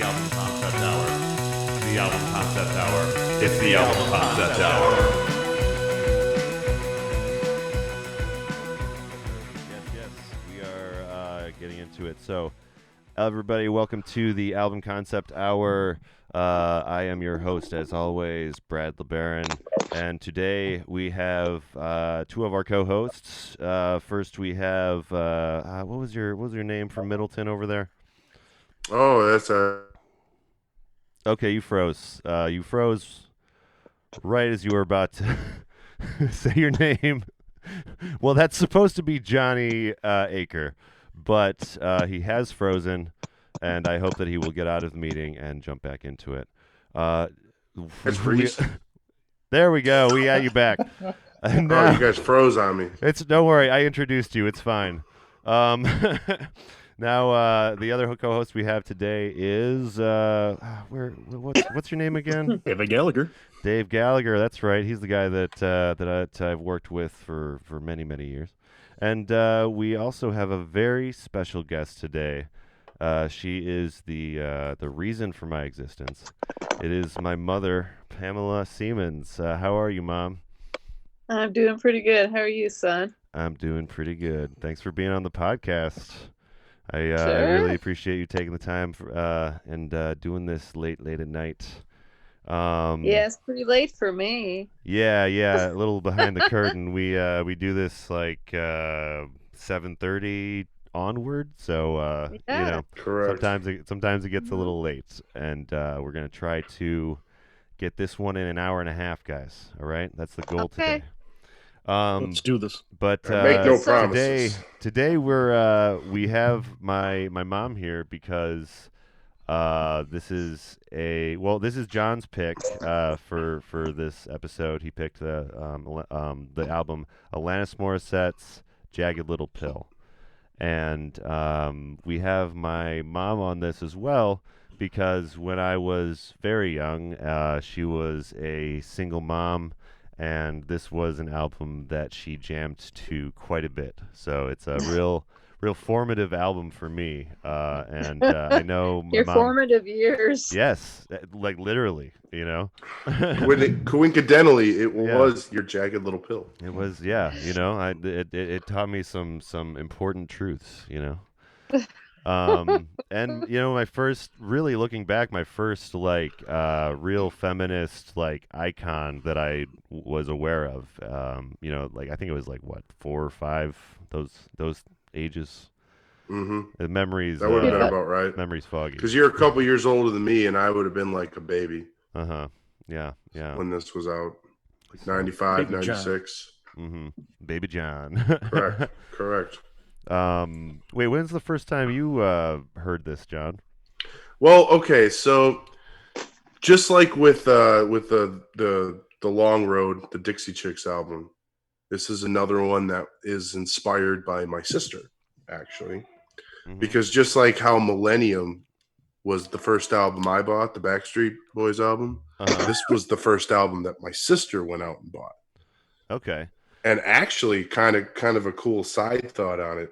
album concept hour. The album concept hour. It's the album concept hour. Yes, we are getting into it. So, everybody, welcome to the album concept hour. I am your host, as always, Brad LeBaron, and today we have two of our co-hosts. First, we have what was your name from Middleton over there? Oh, that's Okay, you froze. You froze right as you were about to say your name. Well, that's supposed to be Johnny Aker, but he has frozen, and I hope that he will get out of the meeting and jump back into it. It's Reese. There we go. We got you back. And Oh, you guys froze on me. don't worry. I introduced you. It's fine. Now, the other co-host we have today is what's your name again? David Gallagher. Dave Coulier. That's right. He's the guy that I've worked with for many years. And we also have a very special guest today. She is the reason for my existence. It is my mother, Pamela Siemens. How are you, Mom? I'm doing pretty good. How are you, son? I'm doing pretty good. Thanks for being on the podcast. I Sure. really appreciate you taking the time and doing this late at night. Yeah, it's pretty late for me. Yeah, a little behind the curtain. We do this like 7:30 onward, so Yeah. you know, Correct. sometimes it gets a little late, and we're gonna try to get this one in an hour and a half, guys. All right, that's the goal Okay. today. Let's do this. But Make no So- promises. today we have my mom here because this is John's pick for this episode. He picked the album Alanis Morissette's Jagged Little Pill, and we have my mom on this as well because when I was very young, she was a single mom. And this was an album that she jammed to quite a bit. So it's a real formative album for me. And I know my Your mom. formative years. Yes, like literally, you know. Coincidentally, it Yeah. was your Jagged Little Pill. It was, yeah, you know. It taught me some important truths, you know. And you know, looking back, my first like real feminist like icon that I was aware of, you know, like I think it was like what 4 or 5, those ages. Mm-hmm. The memories. That would have been about right. Memories foggy. Because you're a couple years older than me, and I would have been like a baby Yeah. when this was out. Like 95, Baby John. 96. Mm-hmm. Baby John. Correct. Wait, when's the first time you heard this, John? Well, okay, so just like with the Long Road, the Dixie Chicks album, this is another one that is inspired by my sister, actually. Mhm. Because just like how Millennium was the first album I bought, the Backstreet Boys album, this was the first album that my sister went out and bought. Okay. And actually, kind of a cool side thought on it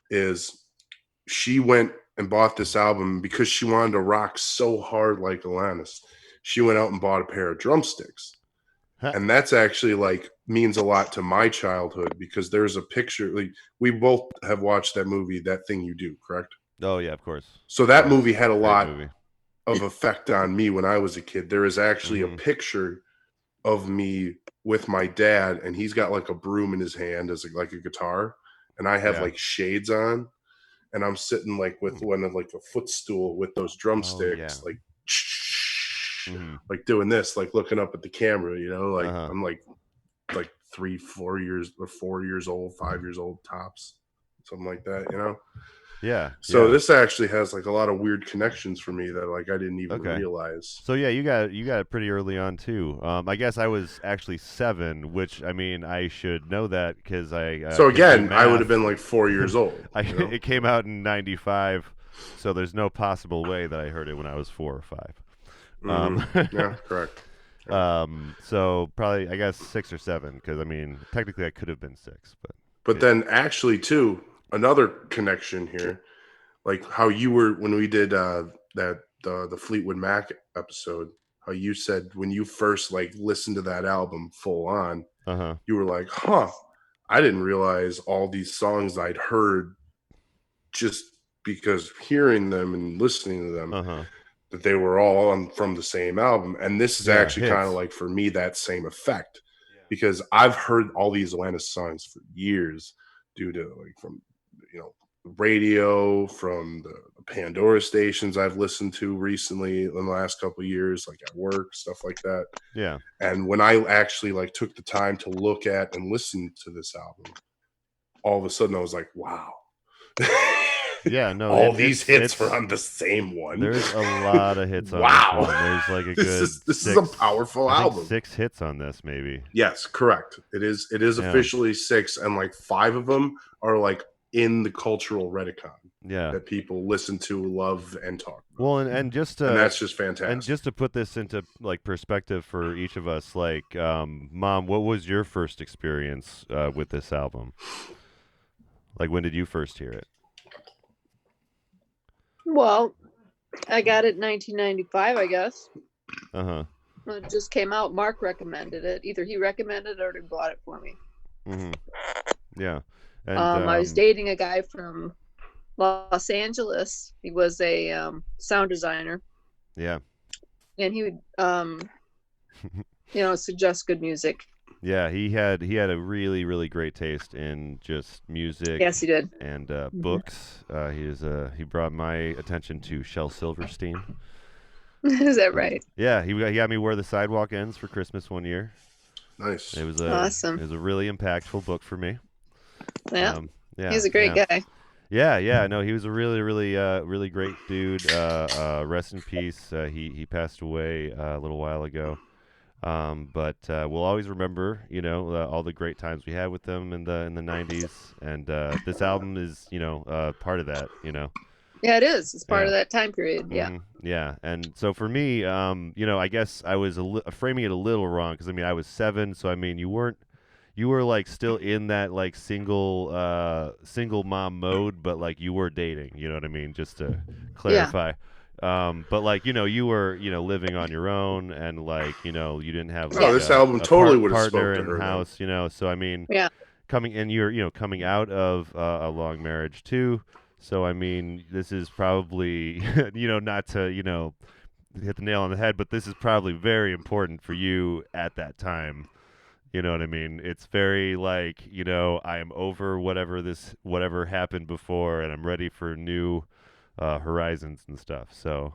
is she went and bought this album because she wanted to rock so hard like Alanis. She went out and bought a pair of drumsticks. Huh. And that's actually like means a lot to my childhood because there's a picture. Like we both have watched that movie, That Thing You Do, correct? Oh yeah, of course. So that movie had a Great lot movie. of effect on me when I was a kid. There is actually Mhm. a picture of me with my dad, and he's got like a broom in his hand as like a guitar, and I have Yeah. like shades on, and I'm sitting like with one of like a footstool with those drumsticks, Oh, yeah. like Mhm. like doing this, like looking up at the camera, you know, like Uh-huh. I'm like 3, 4 years or 4 years old, 5 years old tops, something like that, you know. Yeah. So yeah. this actually has like a lot of weird connections for me that like I didn't even Okay. realize. So yeah, you got it pretty early on too. I guess I was actually 7, which I mean I should know that because I. So can do again, I would math. have been like 4 years old. You know? It came out in '95, so there's no possible way that I heard it when I was 4 or 5. Yeah, correct. So probably I guess 6 or 7 because I mean technically I could have been 6, But then actually too, another connection here, like how you were when we did that the Fleetwood Mac episode, how you said when you first like listened to that album full on, you were like, huh, I didn't realize all these songs I'd heard just because hearing them and listening to them, that they were all from the same album. And this is actually kind of like, for me, that same effect, because I've heard all these Alanis songs for years due to like from, you know, radio, from the Pandora stations I've listened to recently in the last couple of years, like at work, stuff like that. Yeah. And when I actually like took the time to look at and listen to this album, all of a sudden I was like, wow. Yeah, no. All these hits were on the same one. There's a lot of hits on wow. this one. There's like a good this is a powerful album. 6 hits on this, maybe. Yes, correct. It is officially 6, and like 5 of them are like in the cultural Redicon. Yeah. That people listen to, love, and talk about. Well, and just and that's just fantastic. And just to put this into like perspective for each of us, like, Mom, what was your first experience with this album? Like, when did you first hear it? Well, I got it in 1995, I guess. It just came out. Mark recommended it. Either he recommended it or he bought it for me. Yeah. And, I was dating a guy from Los Angeles. He was a sound designer. Yeah. And he would, suggest good music. Yeah, he had a really, really great taste in just music. Yes, he did. And books. He brought my attention to Shel Silverstein. Is that right? Yeah, he got me Where the Sidewalk Ends for Christmas one year. Nice. It was awesome. It was a really impactful book for me. Yeah. He's a great guy. Yeah. No, he was a really, really, really great dude. Rest in peace. He passed away a little while ago. But we'll always remember, all the great times we had with them in the 90s, and this album is, part of that, Yeah, it is. It's part of that time period. Yeah. Yeah, and so for me, I guess I was framing it a little wrong because I was 7, so you were like still in that like single mom mode, but like you were dating, you know what I mean? Just to clarify. Yeah. But like, you were, living on your own, and like, you didn't have like this album totally would have partner spoke to in her, house, so yeah. You're coming out of a long marriage too. So this is probably, not to, hit the nail on the head, but this is probably very important for you at that time. You know what I mean? It's very like, I am over whatever happened before, and I'm ready for new horizons and stuff. So,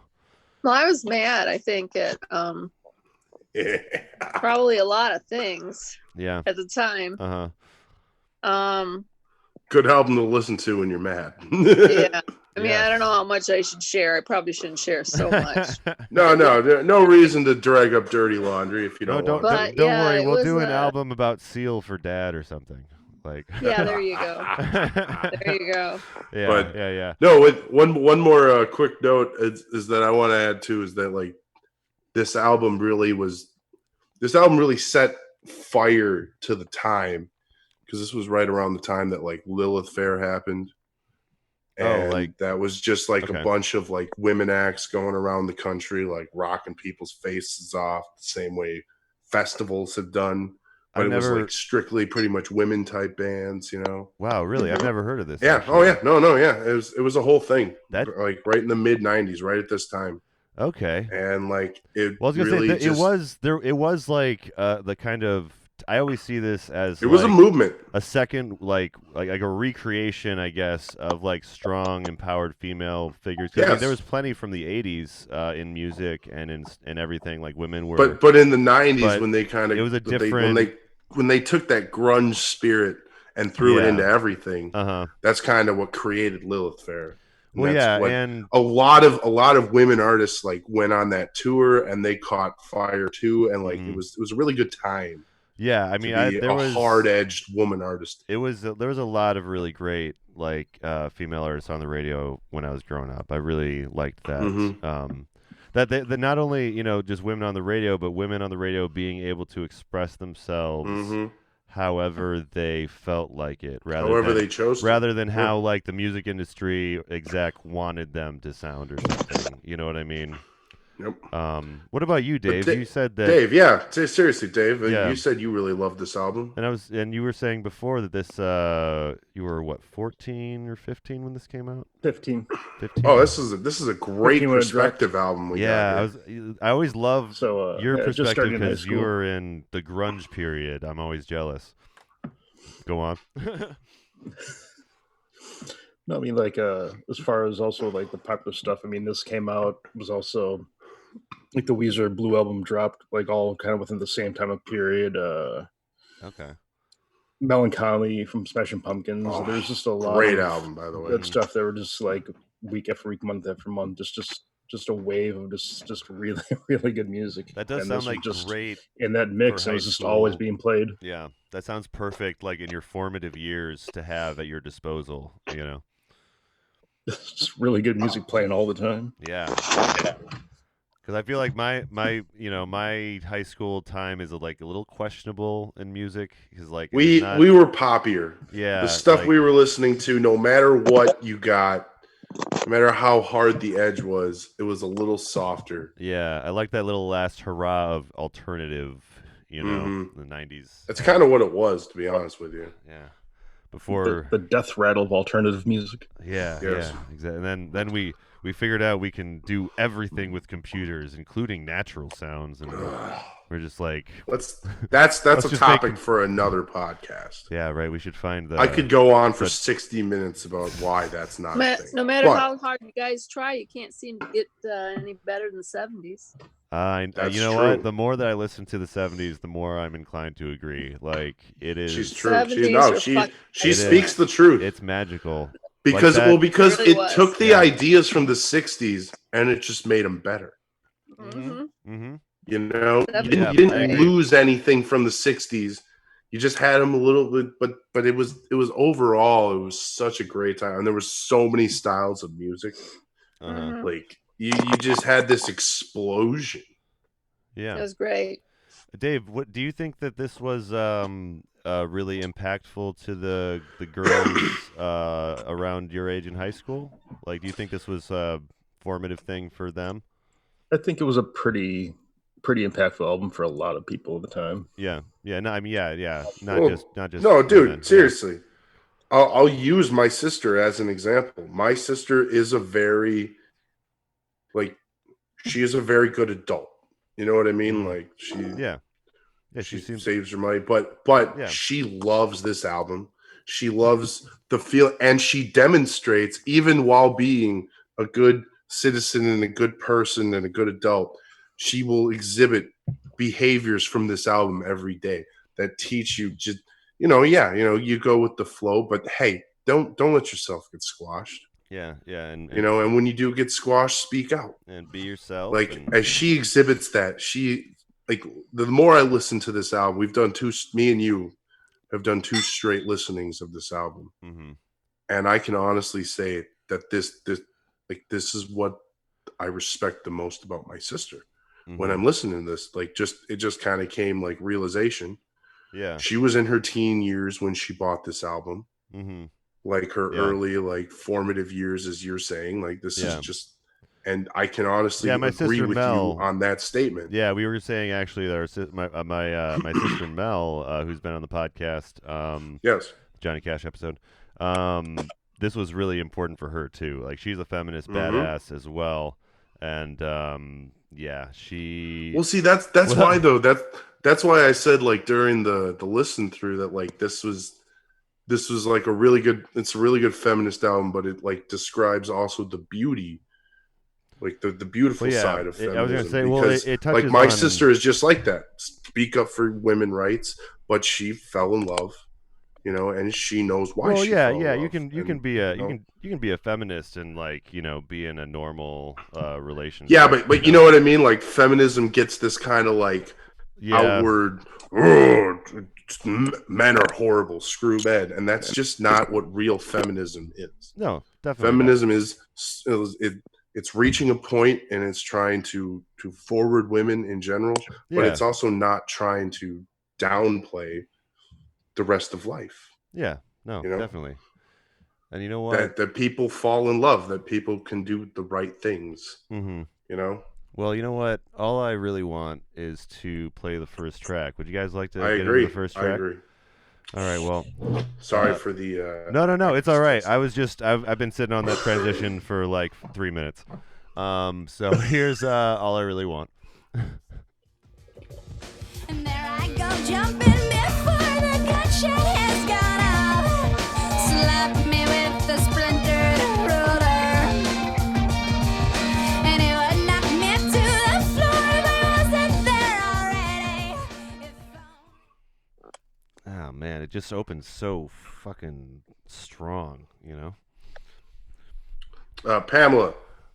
well, I was mad, I think, at probably a lot of things. Yeah. At the time. Good album to listen to when you're mad. Yeah. I don't know how much I should share. I probably shouldn't share so much. No reason to drag up dirty laundry if you don't want to. Don't worry. We'll do an album about Seal for Dad or something. Like. Yeah, there you go. There you go. Yeah, yeah. No, with one more quick note is that I want to add too is that like this album really set fire to the time, because this was right around the time that like Lilith Fair happened. And that was just like a bunch of like women acts going around the country, like rocking people's faces off the same way festivals have done. But it was like strictly pretty much women type bands, Wow, really? I've never heard of this. Yeah. Actually. Oh yeah. No. Yeah. It was a whole thing. Like right in the mid '90s, right at this time. Okay. And like it. Well, I was gonna say it was like the kind of. I always see this as it was a movement, a second like a recreation, I guess, of like strong, empowered female figures. Yes. There was plenty from the '80s in music and in everything. Like women were, but in the '90s when they kind of it was a different when they took that grunge spirit and threw it into everything. That's kind of what created Lilith Fair. And a lot of women artists like went on that tour and they caught fire too, and like it was a really good time. Yeah, there was hard-edged woman artist. There was a lot of really great like female artists on the radio when I was growing up. I really liked that. That not only just women on the radio, but women on the radio being able to express themselves however they felt like it, However they chose to. rather than how like the music industry exec wanted them to sound or something. You know what I mean? Yep. What about you, Dave? You said that Dave, yeah, seriously, Dave, Yeah. you said you really loved this album. and you were saying before that this you were what, 14 or 15 when this came out? 15. 15. Oh, this is a great 15 when it perspective album we got here. I always love So, your just perspective starting in high because you school. were in the grunge period. I'm always jealous. Go on. No, I mean, like, as far as also like the popular stuff, I mean, this came out, was also like the Weezer Blue album dropped, like all kind of within the same time of period. Okay. Melancholy from Smashing Pumpkins. Oh, There's just a lot great of album, by the way. good stuff that were just like week after week, month after month, just a wave of just really really good music. That does And sound this was like just great. in that mix. for It high was just always school. being played. Yeah, that sounds perfect. Like in your formative years to have at your disposal. You know. It's just really good music playing all the time. Yeah. Because I feel like my high school time is like a little questionable in music because like We were poppier. yeah The stuff like, we were listening to, no matter what you got, no matter how hard the edge was, it was a little softer. yeah, I like that little last hurrah of alternative, you know, Mhm. the 90s. That's kind of what it was, to be honest with you. Yeah. Before The death rattle of alternative music. yeah, Yes. yeah, exactly. And then we figured out we can do everything with computers, including natural sounds, and we're just like That's Let's a just topic make- for another podcast. yeah, right, we should find the I could go on for but- 60 minutes about why that's not a thing. No matter But how hard you guys try, you can't seem to get any better than the 70s. That's you know true. what? The more that I listen to the 70s, the more I'm inclined to agree. Like it is she's true. 70s are She It speaks is. the truth. It's magical. Because that- because It really it was. took the Yeah. ideas from the 60s and it just made them better. hmm Mm-hmm. You know, That you was didn't, you great. didn't lose anything from the 60s. You just had them a little bit, but it was overall, it was such a great time. And there were so many styles of music. Uh-huh. Mhm. Like you just had this explosion. Yeah. It was great. Dave, what do you think that this was really impactful to the girls around your age in high school? Like, do you think this was a formative thing for them? I think it was a pretty impactful album for a lot of people at the time. Yeah. No, I mean, yeah. Not Well, just. No, dude, women. seriously. I'll use my sister as an example. My sister is a very she is a very good adult. You know what I mean? Like Yeah. she She seems. saves her money, but Yeah. she loves this album. She loves the feel, and she demonstrates, even while being a good citizen and a good person and a good adult, she will exhibit behaviors from this album every day that teach you just you go with the flow, but hey, don't let yourself get squashed. Yeah. And And when you do get squashed, speak out. and be yourself. Like and, as she exhibits that, the more I listen to this album, me and you have done 2 straight listenings of this album. Mhm. And I can honestly say that this is what I respect the most about my sister. When Mhm. I'm listening to this, it just kind of came like realization. Yeah. She was in her teen years when she bought this album. Mm-hmm. Like her Yeah. early formative years, as you're saying. Like this Yeah. is just, and I can honestly Yeah, my agree sister with Mel- you on that statement. Yeah, we were saying actually that my sister Mel, who's been on the podcast, Yes. Johnny Cash episode, this was really important for her too. Like she's a feminist Mhm. badass as well, and yeah, she. Well, see, that's why though. That's why I said during the listen through that this was like a really good. It's a really good feminist album, but it describes also the beauty, the beautiful Well, yeah, side of feminism. I was gonna say, well, because, it touches my on- sister is just like that. Speak up for women rights, but she fell in love, and she knows why. Well, she yeah, fell in yeah. love. You can And, be a know. you can be a feminist and be in a normal relationship. Yeah, but you know what I mean. Like feminism gets this kind of outward. "Oh, men are horrible. Screw men," and that's just not what real feminism is. No, definitely. Feminism it's reaching a point and it's trying to forward women in general, but Yeah. it's also not trying to downplay the rest of life. Yeah, no, You know? definitely. And you know what? That people fall in love, that people can do the right things. Mm-hmm. You know? Well, you know what? All I really want is to play the first track. Would you guys like to I get agree. into the first track? I agree. All right, well. Sorry for the... No, it's all right. I've been sitting on that transition for like 3 minutes. So here's All I Really Want. And there I go jumping before the gunshot has gone off. Slap me with the splintered ruler, and it would knock me to the floor if I wasn't there already. Oh man, it just opens so fucking strong, you know? Pamela,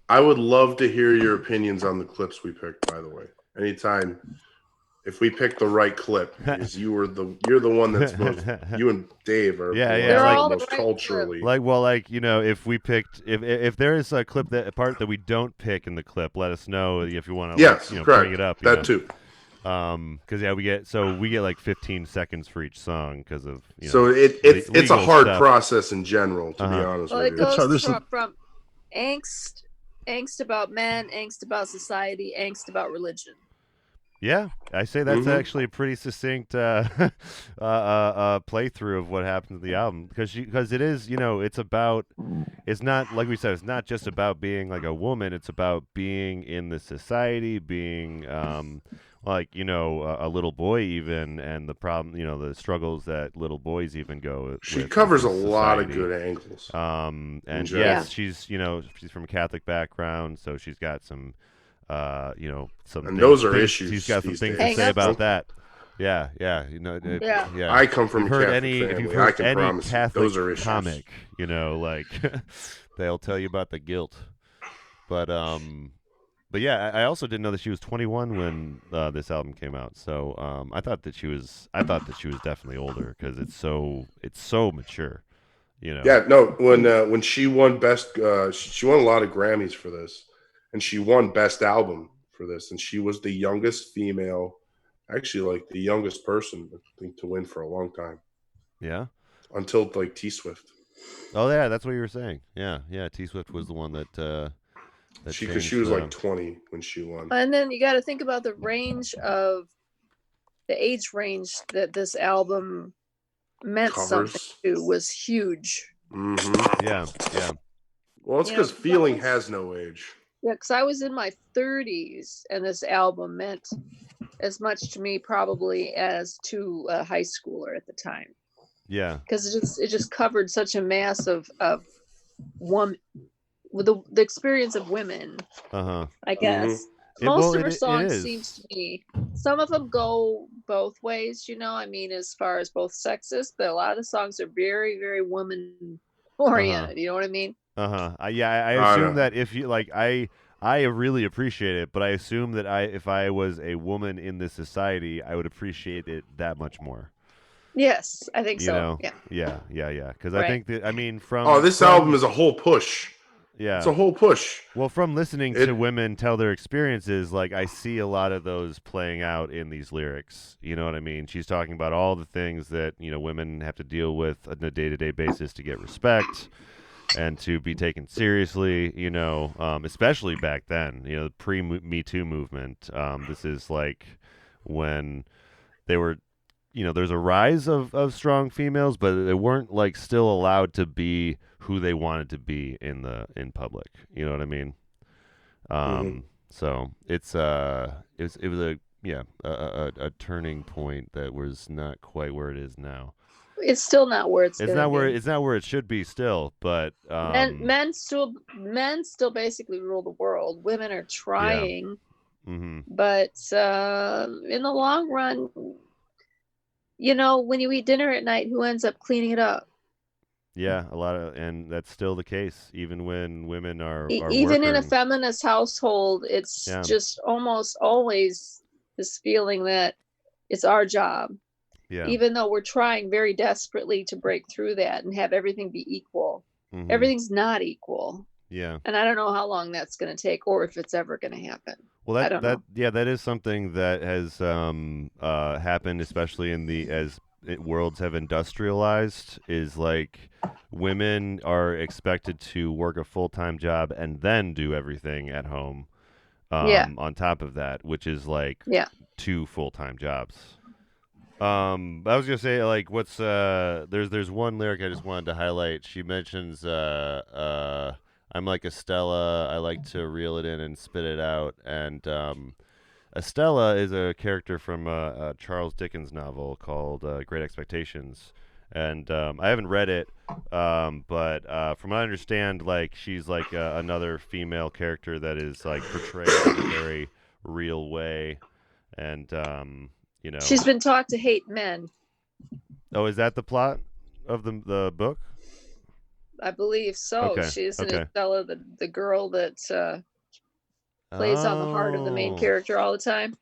I would love to hear your opinions on the clips we picked, by the way. Anytime, if we pick the right clip, because you're the one that's most, you and Dave are most culturally. If there is a clip a part that we don't pick in the clip, let us know if you want to correct. bring it up. That too. Because we get like 15 seconds for each song because of so it's a hard stuff. Process in general, to be honest with you. It goes from angst about men, angst about society, angst about religion. Yeah, I say that's actually a pretty succinct playthrough of what happened to the album because it is, it's not, like we said, it's not just about being like a woman, it's about being in the society, being a little boy even, and the problem, the struggles that little boys even go. She covers a lot of good angles. And yes, she's from a Catholic background, so she's got some. Some and those are issues. She's got some things to say about that. Yeah. I come from a Catholic family. If you've heard any Catholic those are issues. comic, they'll tell you about the guilt. But yeah, I also didn't know that she was 21 when this album came out. So I thought that she was definitely older because it's so mature. Yeah, no. When she won she won a lot of Grammys for this. And she won Best Album for this, and she was the youngest female, actually, like the youngest person, I think, to win for a long time. Yeah. Until like T Swift. Oh yeah, that's what you were saying. Yeah. T Swift was the one that because she was like 20 when she won. And then you got to think about the age range that this album meant something to was huge. Mm-hmm. Yeah. Well, it's because feeling has no age. Yeah, because I was in my 30s, and this album meant as much to me probably as to a high schooler at the time. Yeah, because it just covered such a mass of woman with the experience of women. I guess most of her songs seems to me, some of them go both ways. As far as both sexist, but a lot of the songs are very, very woman oriented. You know what I mean? I assume that if you like, I really appreciate it, but I assume that if I was a woman in this society, I would appreciate it that much more. Yes, I think so. Yeah. Because I think that this album is a whole push. Yeah, it's a whole push. Well, from listening to women tell their experiences, like I see a lot of those playing out in these lyrics. You know what I mean? She's talking about all the things that women have to deal with on a day-to-day basis to get respect. And to be taken seriously, especially back then, the pre-Me Too movement. This is like when they were, there's a rise of strong females, but they weren't like still allowed to be who they wanted to be in public. You know what I mean? So it was a turning point that was not quite where it is now. It's still not where it's not where it should be still, but men still basically rule the world. Women are trying, but in the long run, when you eat dinner at night, who ends up cleaning it up? Yeah, and that's still the case, even when women are even working. in a feminist household. It's just almost always this feeling that it's our job. Yeah. Even though we're trying very desperately to break through that and have everything be equal, everything's not equal. Yeah. And I don't know how long that's going to take, or if it's ever going to happen. Well, that is something that has happened, especially as worlds have industrialized is like women are expected to work a full-time job and then do everything at home on top of that, which is like 2 full-time jobs. I was gonna say, like, what's there's one lyric I just wanted to highlight. She mentions I'm like Estella, I like to reel it in and spit it out. And Estella is a character from a Charles Dickens novel called Great Expectations. And I haven't read it, but from what I understand, like, she's like another female character that is like portrayed in a very real way. And you know, she's been taught to hate men. Oh, is that the plot of the book? I believe so. Okay. She's an Estella, the girl that plays on the heart of the main character all the time.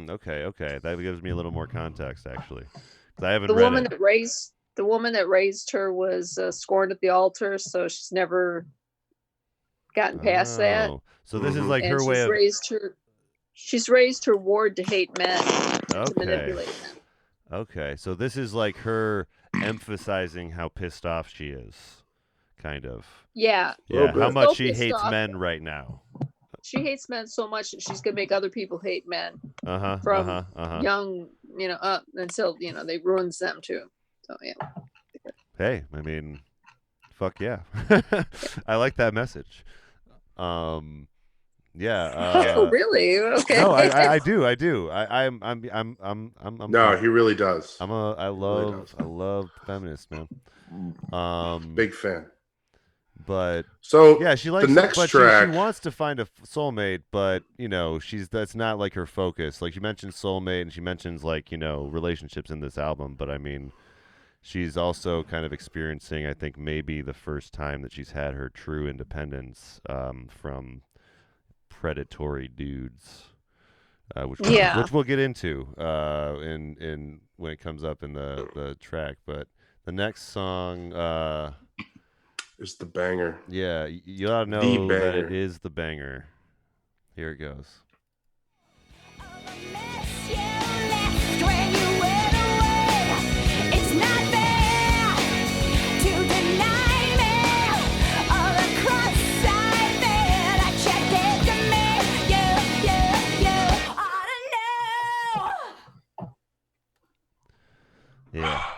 Okay. That gives me a little more context, actually. 'Cause I haven't the read woman it. The woman that raised her was scorned at the altar, so she's never gotten past that. So this is like her way of She's raised her ward to hate men, to manipulate them. Okay, so this is like her emphasizing how pissed off she is, kind of. Yeah. How much she hates men right now. She hates men so much that she's gonna make other people hate men. From young, up until they ruins them too. So yeah. Hey, I mean, fuck yeah, I like that message. Yeah. Oh, really? Okay. No, I do. I'm. No, he really does. I love feminists, man. Big fan. But so yeah, she likes the next track. She wants to find a soulmate, but that's not like her focus. Like, she mentions soulmate and she mentions like relationships in this album, but I mean, she's also kind of experiencing, I think, maybe the first time that she's had her true independence from predatory dudes, which we'll get into in when it comes up in the track. But the next song is the banger. Yeah, you ought to know that it is the banger. Here it goes.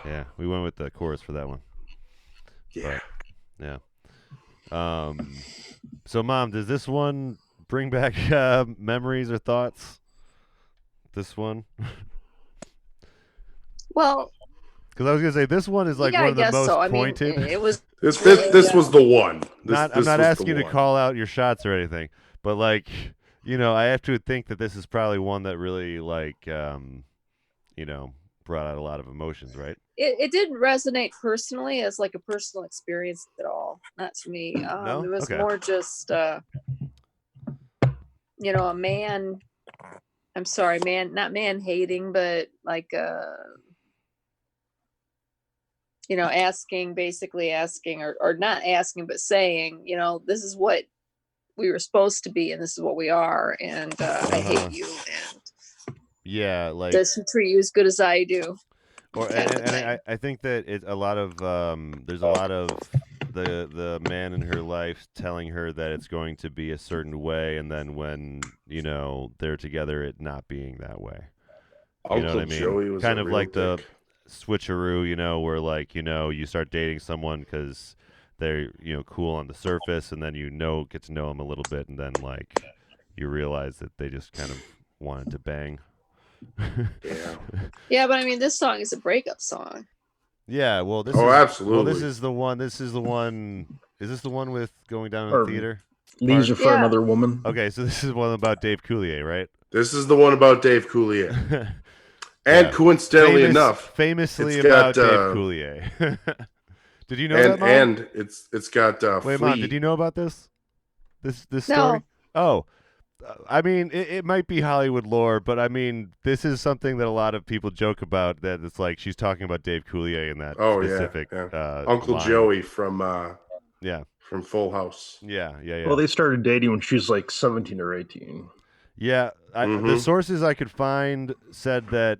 Yeah, we went with the chorus for that one. Yeah. But, yeah. So, Mom, does this one bring back memories or thoughts? This one? Well, because I was gonna say this one is like one of the most pointed. It was this was the one. I'm not asking you to call out your shots or anything, but like I have to think that this is probably one that really like brought out a lot of emotions, right? It didn't resonate personally as like a personal experience at all. Not to me. No? It was more just a man. I'm sorry, man, not man hating, but like basically asking or not asking, but saying, this is what we were supposed to be and this is what we are, and I hate you, and like doesn't treat you as good as I do. And I think that it's a lot of there's a lot of the man in her life telling her that it's going to be a certain way, and then when they're together, it not being that way. You know what I mean? Joey was kind of like dick. The switcheroo, where like you start dating someone because they're cool on the surface, and then get to know them a little bit, and then like you realize that they just kind of wanted to bang. Yeah, but I mean, this song is a breakup song. Yeah, well, absolutely. Well, this is the one. Is this the one with going down in the theater? Leisure for Another Woman. Okay, so this is one about Dave Coulier, right? This is the one about Dave Coulier. And coincidentally enough, famously about Dave Coulier. Did you know that, Mom? And it's got Wait, Flea. Mom, did you know about this? This story? No. Oh. I mean, it might be Hollywood lore, but I mean, this is something that a lot of people joke about, that it's like she's talking about Dave Coulier in that specific Uncle line. Joey from Full House. Yeah. Well, they started dating when she was like 17 or 18. Yeah, the sources I could find said that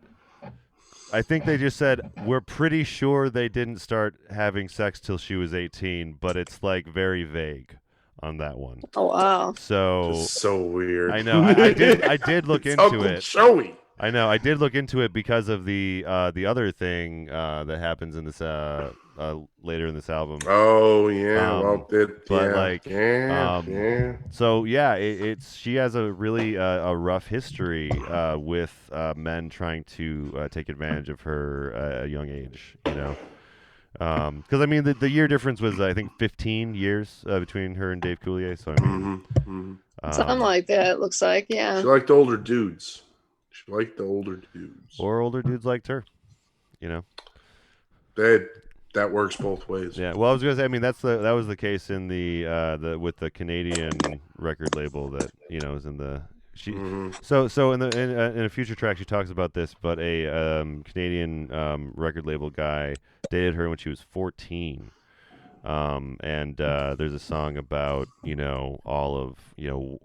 I think they just said we're pretty sure they didn't start having sex till she was 18, but it's like very vague on that one. Oh wow! So weird. I know. I did look into Uncle it. Joey. I know. I did look into it because of the other thing that happens in this later in this album. Oh yeah, So yeah, it's she has a really a rough history with men trying to take advantage of her at a young age. You know, because I mean the year difference was I think 15 years between her and Dave Coulier. So I mean, something like that. It looks like She liked older dudes. Or older dudes liked her. You know. That works both ways. Yeah. Well, I was gonna say. I mean, that was the case in the with the Canadian record label that is in the So in a future track she talks about this, but a Canadian record label guy dated her when she was 14. And there's a song about all of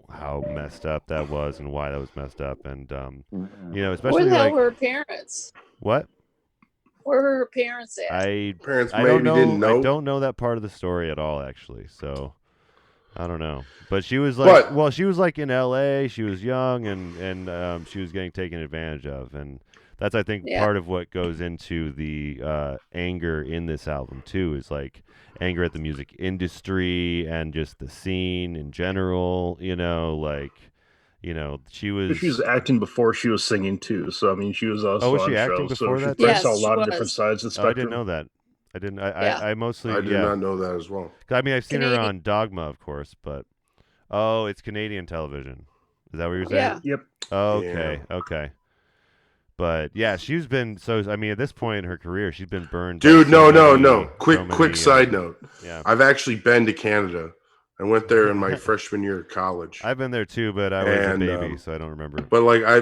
how messed up that was and why that was messed up, and especially where the hell were her parents? What? Where were her parents at? Parents I maybe didn't know. I don't know that part of the story at all, actually. So I don't know. But she was like, she was like in L.A. She was young, and she was getting taken advantage of, and that's I think part of what goes into the anger in this album too. Is like anger at the music industry and just the scene in general. She was acting before she was singing too. So I mean, she was also was she acting before that? She saw a lot of different sides of the spectrum. I didn't know that. I didn't. I mostly. I did not know that as well. I mean, I've seen her on Dogma, of course, but it's Canadian television. Is that what you're saying? Yeah. Yep. Okay. Yeah. Okay. But yeah, she's been I mean, at this point in her career, she's been burned. Dude, no. Quick side note. Yeah. I've actually been to Canada. I went there in my freshman year of college. I've been there too, but I was a baby, so I don't remember. But like I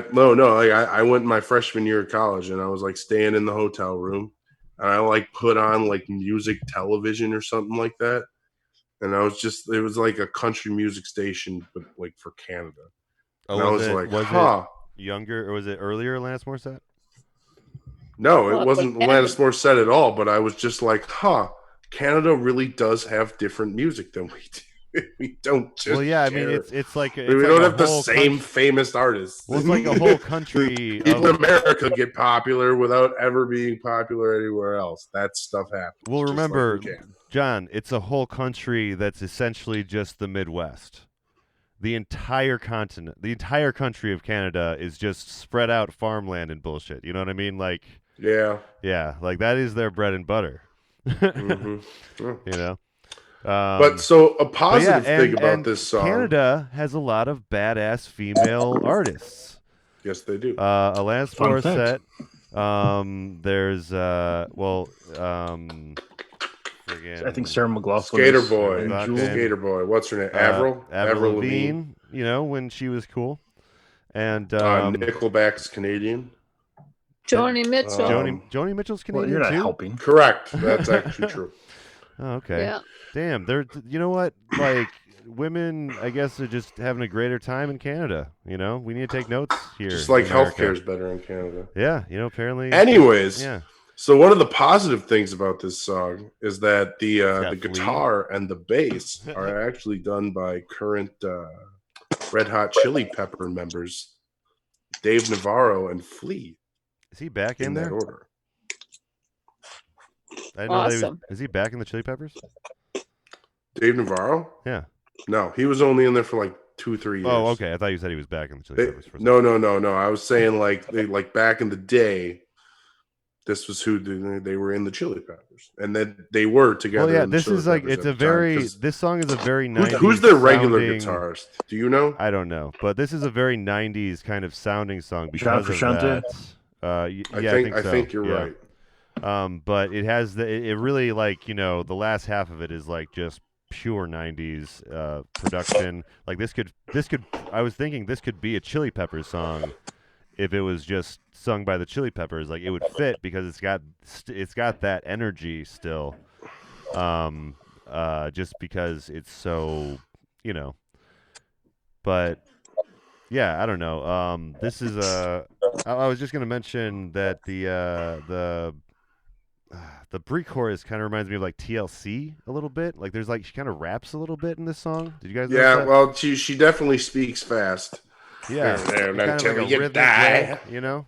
went in my freshman year of college, and I was like staying in the hotel room, and I like put on like music television or something like that, and it was like a country music station, but like for Canada. Oh, and it younger, or was it earlier, Alanis Morissette? No, it wasn't Alanis Morissette at all. But I was just like, Canada really does have different music than we do. We don't just. Well, yeah, I mean, it's like we don't have the same famous artists. Well, it's like a whole country. Even America get popular without ever being popular anywhere else. That stuff happens. Well, remember, John, it's a whole country that's essentially just the Midwest. The entire continent, the entire country of Canada is just spread out farmland and bullshit. You know what I mean? Like, yeah, like that is their bread and butter. But so a positive thing about this song, Canada has a lot of badass female artists. Yes, they do. Alanis Morissette. There's I think Sarah McLachlan. Skater Boy. What's her name? Avril Lavigne. When she was cool. And Nickelback's Canadian. Joni Mitchell. Joni Mitchell's Canadian. Well, you're not too? helping. Correct. That's actually true. Oh, okay. Yeah. Damn. You know what? Like women, I guess, are just having a greater time in Canada. We need to take notes here. Just like healthcare is better in Canada. Yeah. Apparently. Anyways. Yeah. So one of the positive things about this song is that the guitar and the bass are actually done by current Red Hot Chili Pepper members, Dave Navarro and Flea. Is he back in there? That order. I didn't know that is he back in the Chili Peppers? Dave Navarro? Yeah. No, he was only in there for like 2-3 years. Oh, okay. I thought you said he was back in the Chili Peppers. No. I was saying like back in the day. This was who they were in the Chili Peppers, and then they were together. Well, yeah, this is like this song is a very 90s. Who's their regular guitarist? Do you know? I don't know, but this is a very 90s kind of sounding song because of that. I think you're right. But it has it really like the last half of it is like just pure 90s production. Like this could I was thinking this could be a Chili Peppers song. If it was just sung by the Chili Peppers, like it would fit because it's got that energy still, just because it's so, But yeah, I don't know. This is I was just gonna mention that the pre-chorus kind of reminds me of like TLC a little bit. Like there's like she kind of raps a little bit in this song. Did you guys notice that? Well, she definitely speaks fast. Yeah, kind of like a rhythmic way, you know.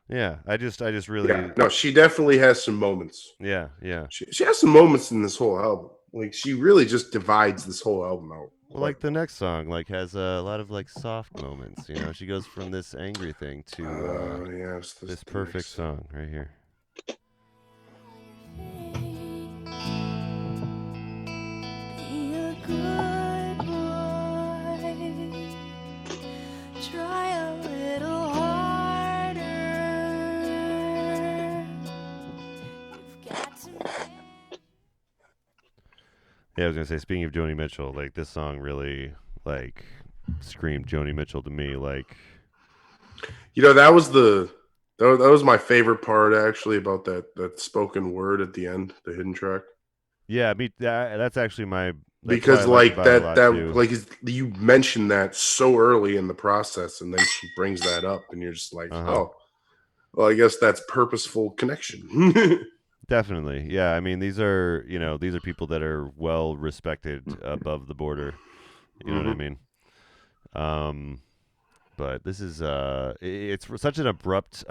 Yeah, I just really. Yeah, no, she definitely has some moments. Yeah. She has some moments in this whole album. Like she really just divides this whole album out. Well, like the next song, like has a lot of like soft moments. You know, she goes from this angry thing to this perfect song right here. Be a good boy. Try a little harder. You've got to Yeah, I was gonna say. Speaking of Joni Mitchell, like this song really like screamed Joni Mitchell to me. Like, you know, that was my favorite part actually about that spoken word at the end, the hidden track. Yeah, that's actually my because like that like you mentioned that so early in the process, and then she brings that up, and you're just like, oh, well, I guess that's purposeful connection. Definitely, yeah. I mean, these are people that are well respected above the border. You know what I mean? But this is it's such an abrupt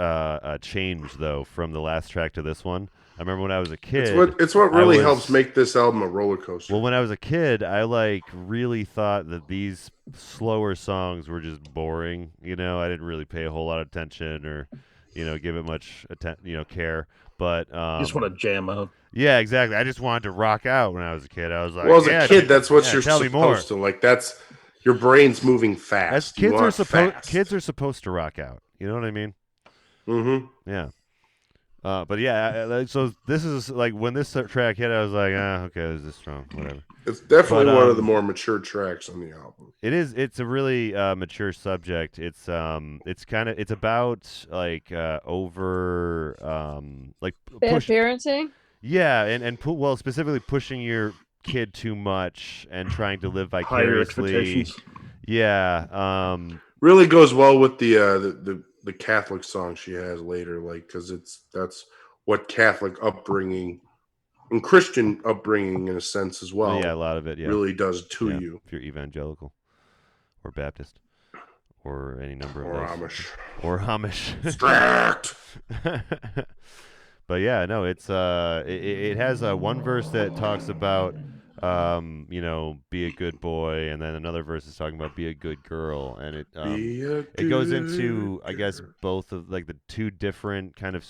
change though from the last track to this one. I remember when I was a kid. It's what really helps make this album a roller coaster. Well, when I was a kid, I like really thought that these slower songs were just boring. You know, I didn't really pay a whole lot of attention or, give it much care. But you just want to jam out. Yeah, exactly. I just wanted to rock out when I was a kid. I was like, well, as a kid, that's what you're supposed to like. That's your brain's moving fast. As kids are supposed to rock out. You know what I mean? Mm-hmm. Yeah. But yeah, so this is like when this track hit, I was like, okay, this is strong, whatever. It's definitely one of the more mature tracks on the album. It is. It's a really mature subject. It's about like like bad parenting. Yeah, and specifically pushing your kid too much and trying to live vicariously. Yeah. Really goes well with the Catholic song she has later, like, because that's what Catholic upbringing and Christian upbringing in a sense as well. Yeah, a lot of it. Yeah, really does to you. If you're evangelical or Baptist or any number of those. Amish or Amish. Strict. But yeah, no, it's it has one verse that talks about be a good boy, and then another verse is talking about be a good girl, and it goes into, I guess, both of like the two different kind of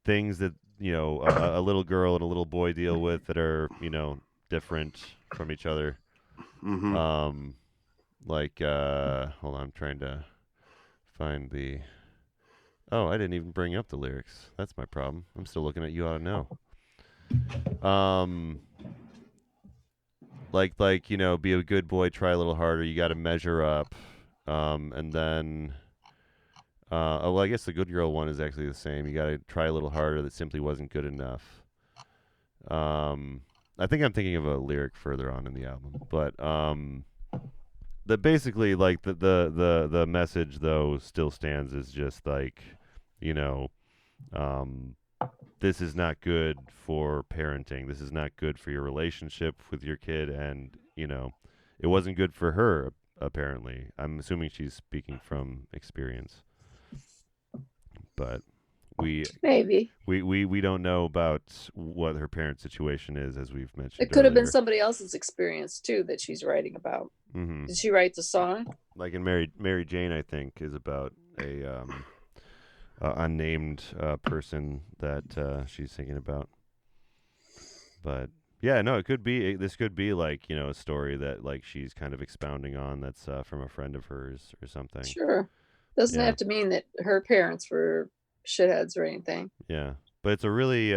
things that a little girl and a little boy deal with that are different from each other. Mm-hmm. Hold on, I'm trying to find the. Oh, I didn't even bring up the lyrics. That's my problem. I'm still looking at You Oughta Know. Be a good boy, try a little harder. You got to measure up. And then, I guess the good girl one is actually the same. You got to try a little harder. That simply wasn't good enough. I think I'm thinking of a lyric further on in the album, but that basically like the message though still stands as just like, this is not good for parenting. This is not good for your relationship with your kid, and it wasn't good for her apparently. I'm assuming she's speaking from experience, but we don't know about what her parent situation is, as we've mentioned. It could have been somebody else's experience too that she's writing about. Mm-hmm. Did she write the song? Like in Mary Jane, I think, is about a unnamed person that she's thinking about. But yeah, no, this could be like a story that like she's kind of expounding on that's from a friend of hers or something. Sure, doesn't have to mean that her parents were shitheads or anything. Yeah, but it's a really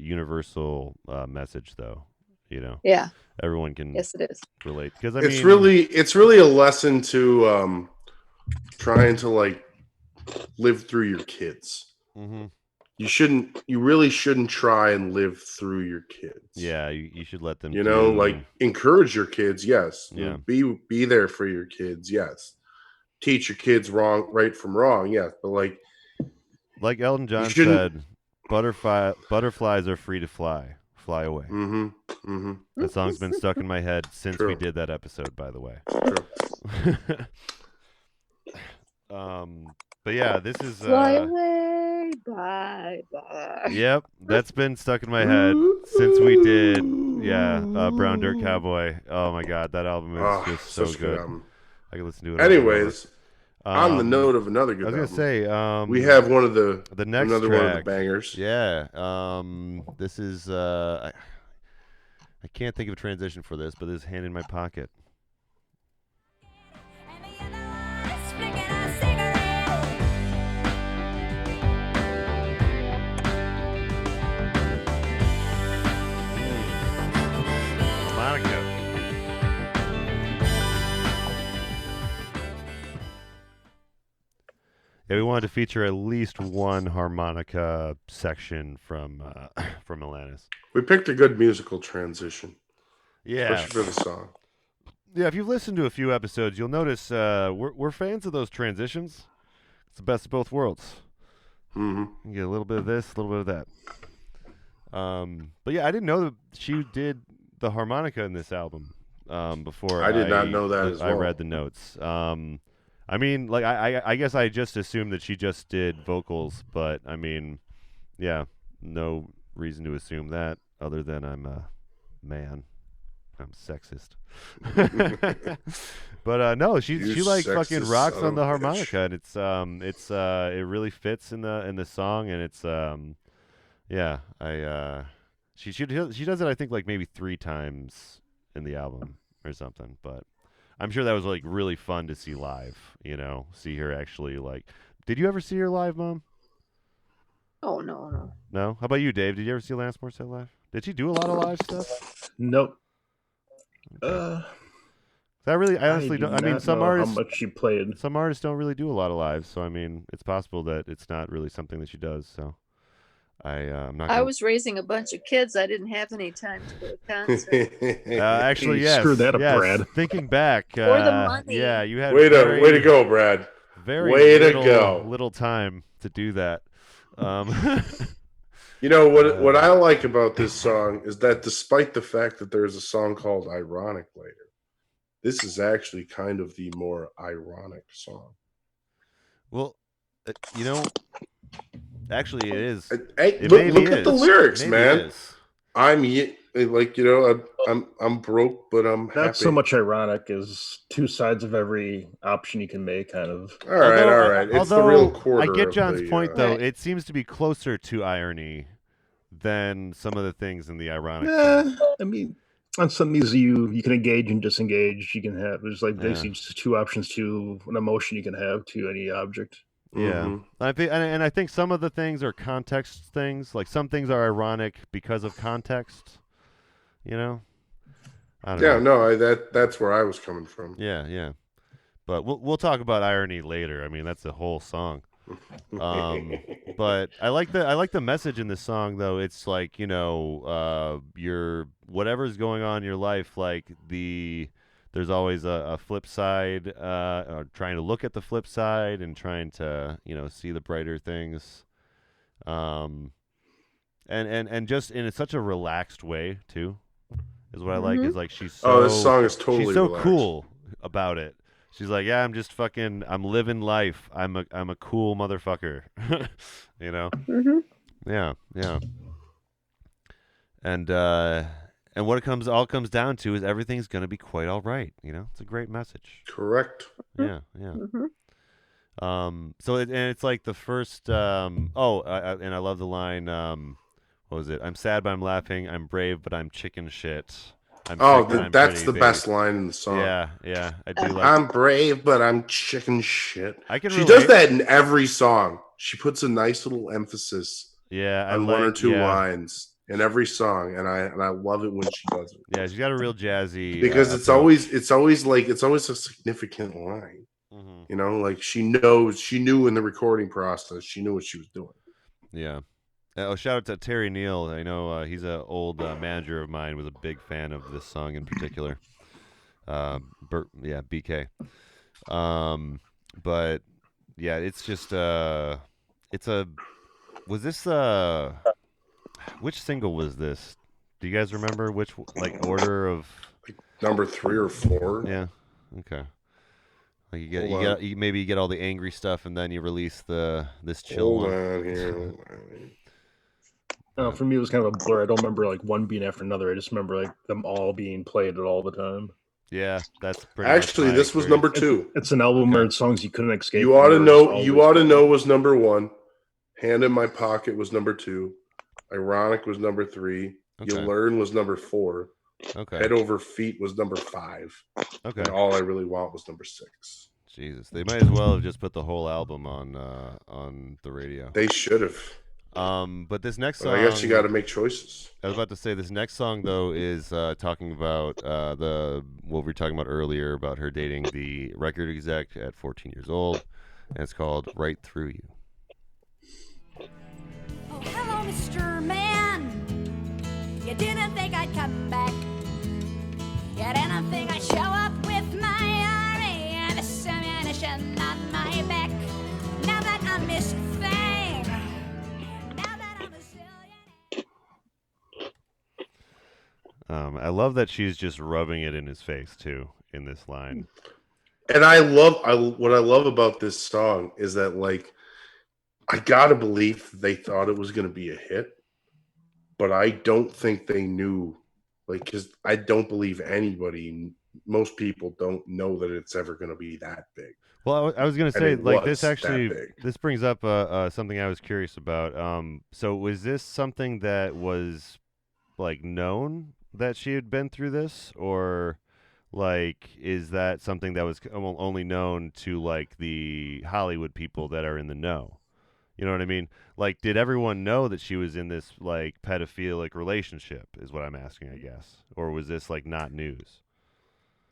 universal message though. Yeah, everyone can. Yes, it is. Relate because it's really a lesson to trying to like live through your kids. Mm-hmm. you really shouldn't try and live through your kids. Yeah, you should let them. Like encourage your kids. Yes. Yeah. Be there for your kids. Yes. Teach your kids right from wrong. Yes, but like Elton John said, butterflies are free to fly away. Mm-hmm. Mm-hmm. That song's been stuck in my head since we did that episode, by the way. But yeah, this is fly away, bye. Yep, that's been stuck in my head since we did Brown Dirt Cowboy. Oh my god, that album is just so good. I can listen to it. Anyways, on the note of another good album, I was gonna say we have one of the next another track. one of the bangers. Yeah. This is I can't think of a transition for this, but this is Hand in My Pocket. Yeah, we wanted to feature at least one harmonica section from Alanis. We picked a good musical transition. Yeah, especially for the song. Yeah, if you've listened to a few episodes, you'll notice we're fans of those transitions. It's the best of both worlds. Mm-hmm. You get a little bit of this, a little bit of that. But yeah, I didn't know that she did the harmonica in this album before. I did not know that as well. I read the notes. I mean, like I guess I just assumed that she just did vocals, but I mean, yeah, no reason to assume that other than I'm a man. I'm sexist. But no, she like fucking rocks on the harmonica, and it really fits in the song, and it's she does it, I think, like maybe 3 times in the album or something, but I'm sure that was like really fun to see live, see her actually like. Did you ever see her live, Mom? Oh, no. No? How about you, Dave? Did you ever see Alanis Morissette live? Did she do a lot of live stuff? Nope. Okay. I honestly don't. I mean, some artists, how much she played. Some artists don't really do a lot of live, so I mean, it's possible that it's not really something that she does. So I'm not. I was raising a bunch of kids. I didn't have any time to go to concert. Actually, yes. Screw that up, Brad. Thinking back, for the money. Yeah, you had way to go, Brad. Very little time to do that. What I like about this song is that despite the fact that there's a song called Ironic later, this is actually kind of the more ironic song. Well, actually it is. Look at the lyrics, man. I'm broke, but I'm happy. Not so much ironic as 2 sides of every option you can make, kind of. All right. It's the real quarter. I get John's point, though. It seems to be closer to irony than some of the things in the ironic. I mean, on some of these, you can engage and disengage. You can have basically just 2 options to an emotion you can have to any object. Yeah, mm-hmm. I think some of the things are context things. Like some things are ironic because of context. I don't know. No, that's where I was coming from. Yeah. But we'll talk about irony later. I mean, that's a whole song. But I like the message in this song, though. It's like, your whatever's going on in your life, like there's always a flip side, or trying to look at the flip side and trying to, see the brighter things. And just in such a relaxed way too, is what I like. Is like she's so. This song is totally. She's so relaxed. Cool about it. She's like, yeah, I'm living life. I'm a cool motherfucker. Mm-hmm. Yeah. And what it all comes down to is everything's gonna be quite all right. It's a great message. Correct. Yeah. Mm-hmm. So it's like the first. And I love the line. What was it? I'm sad, but I'm laughing. I'm brave, but I'm chicken shit. That's the best line in the song. Yeah, I do like. I'm brave, but I'm chicken shit. She does that in every song. She puts a nice little emphasis. On 1 or 2 lines in every song, and I love it when she does it. Yeah, she's got a real jazzy. Because it's always a significant line. Mm-hmm. Like she knew in the recording process, she knew what she was doing. Yeah. Oh, shout out to Terry Neal. I know he's an old manager of mine. Was a big fan of this song in particular. BK. But yeah, it's just it's a. Was this which single was this? Do you guys remember which order of? Like number 3 or 4. Yeah. Okay. Like maybe you get all the angry stuff and then you release this chill Hold one. on here. For me, it was kind of a blur. I don't remember like one being after another. I just remember like them all being played at all the time. Yeah, that's pretty. Actually, this was number 2. It's an album where songs you couldn't escape. You ought to know. You ought to know was number 1. Hand in My Pocket was number 2. Ironic was number 3. Okay. You Learn was number 4. Okay. Head Over Feet was number 5. Okay. And All I Really Want was number 6. Jesus, they might as well have just put the whole album on the radio. They should have. But this next song, I guess you got to make choices. I was about to say this next song though is talking about what we were talking about earlier about her dating the record exec at 14 years old, and it's called "Right Through You." Oh, hello, Mr. Man. You didn't think I'd come back. You didn't think I'd show up with my army and this ammunition on my back. Now that I'm Miss Fame, now that I'm a zillion. I love that she's just rubbing it in his face too in this line. And what I love about this song is that, like, I gotta believe they thought it was gonna be a hit, but I don't think they knew, like, because I don't believe most people don't know that it's ever gonna be that big. Well, I was gonna say, like, this brings up something I was curious about. So was this something that was like known that she had been through this, or like is that something that was only known to like the Hollywood people that are in the know? You know what I mean? Like, did everyone know that she was in this like pedophilic relationship? Is what I'm asking, I guess, or was this like not news?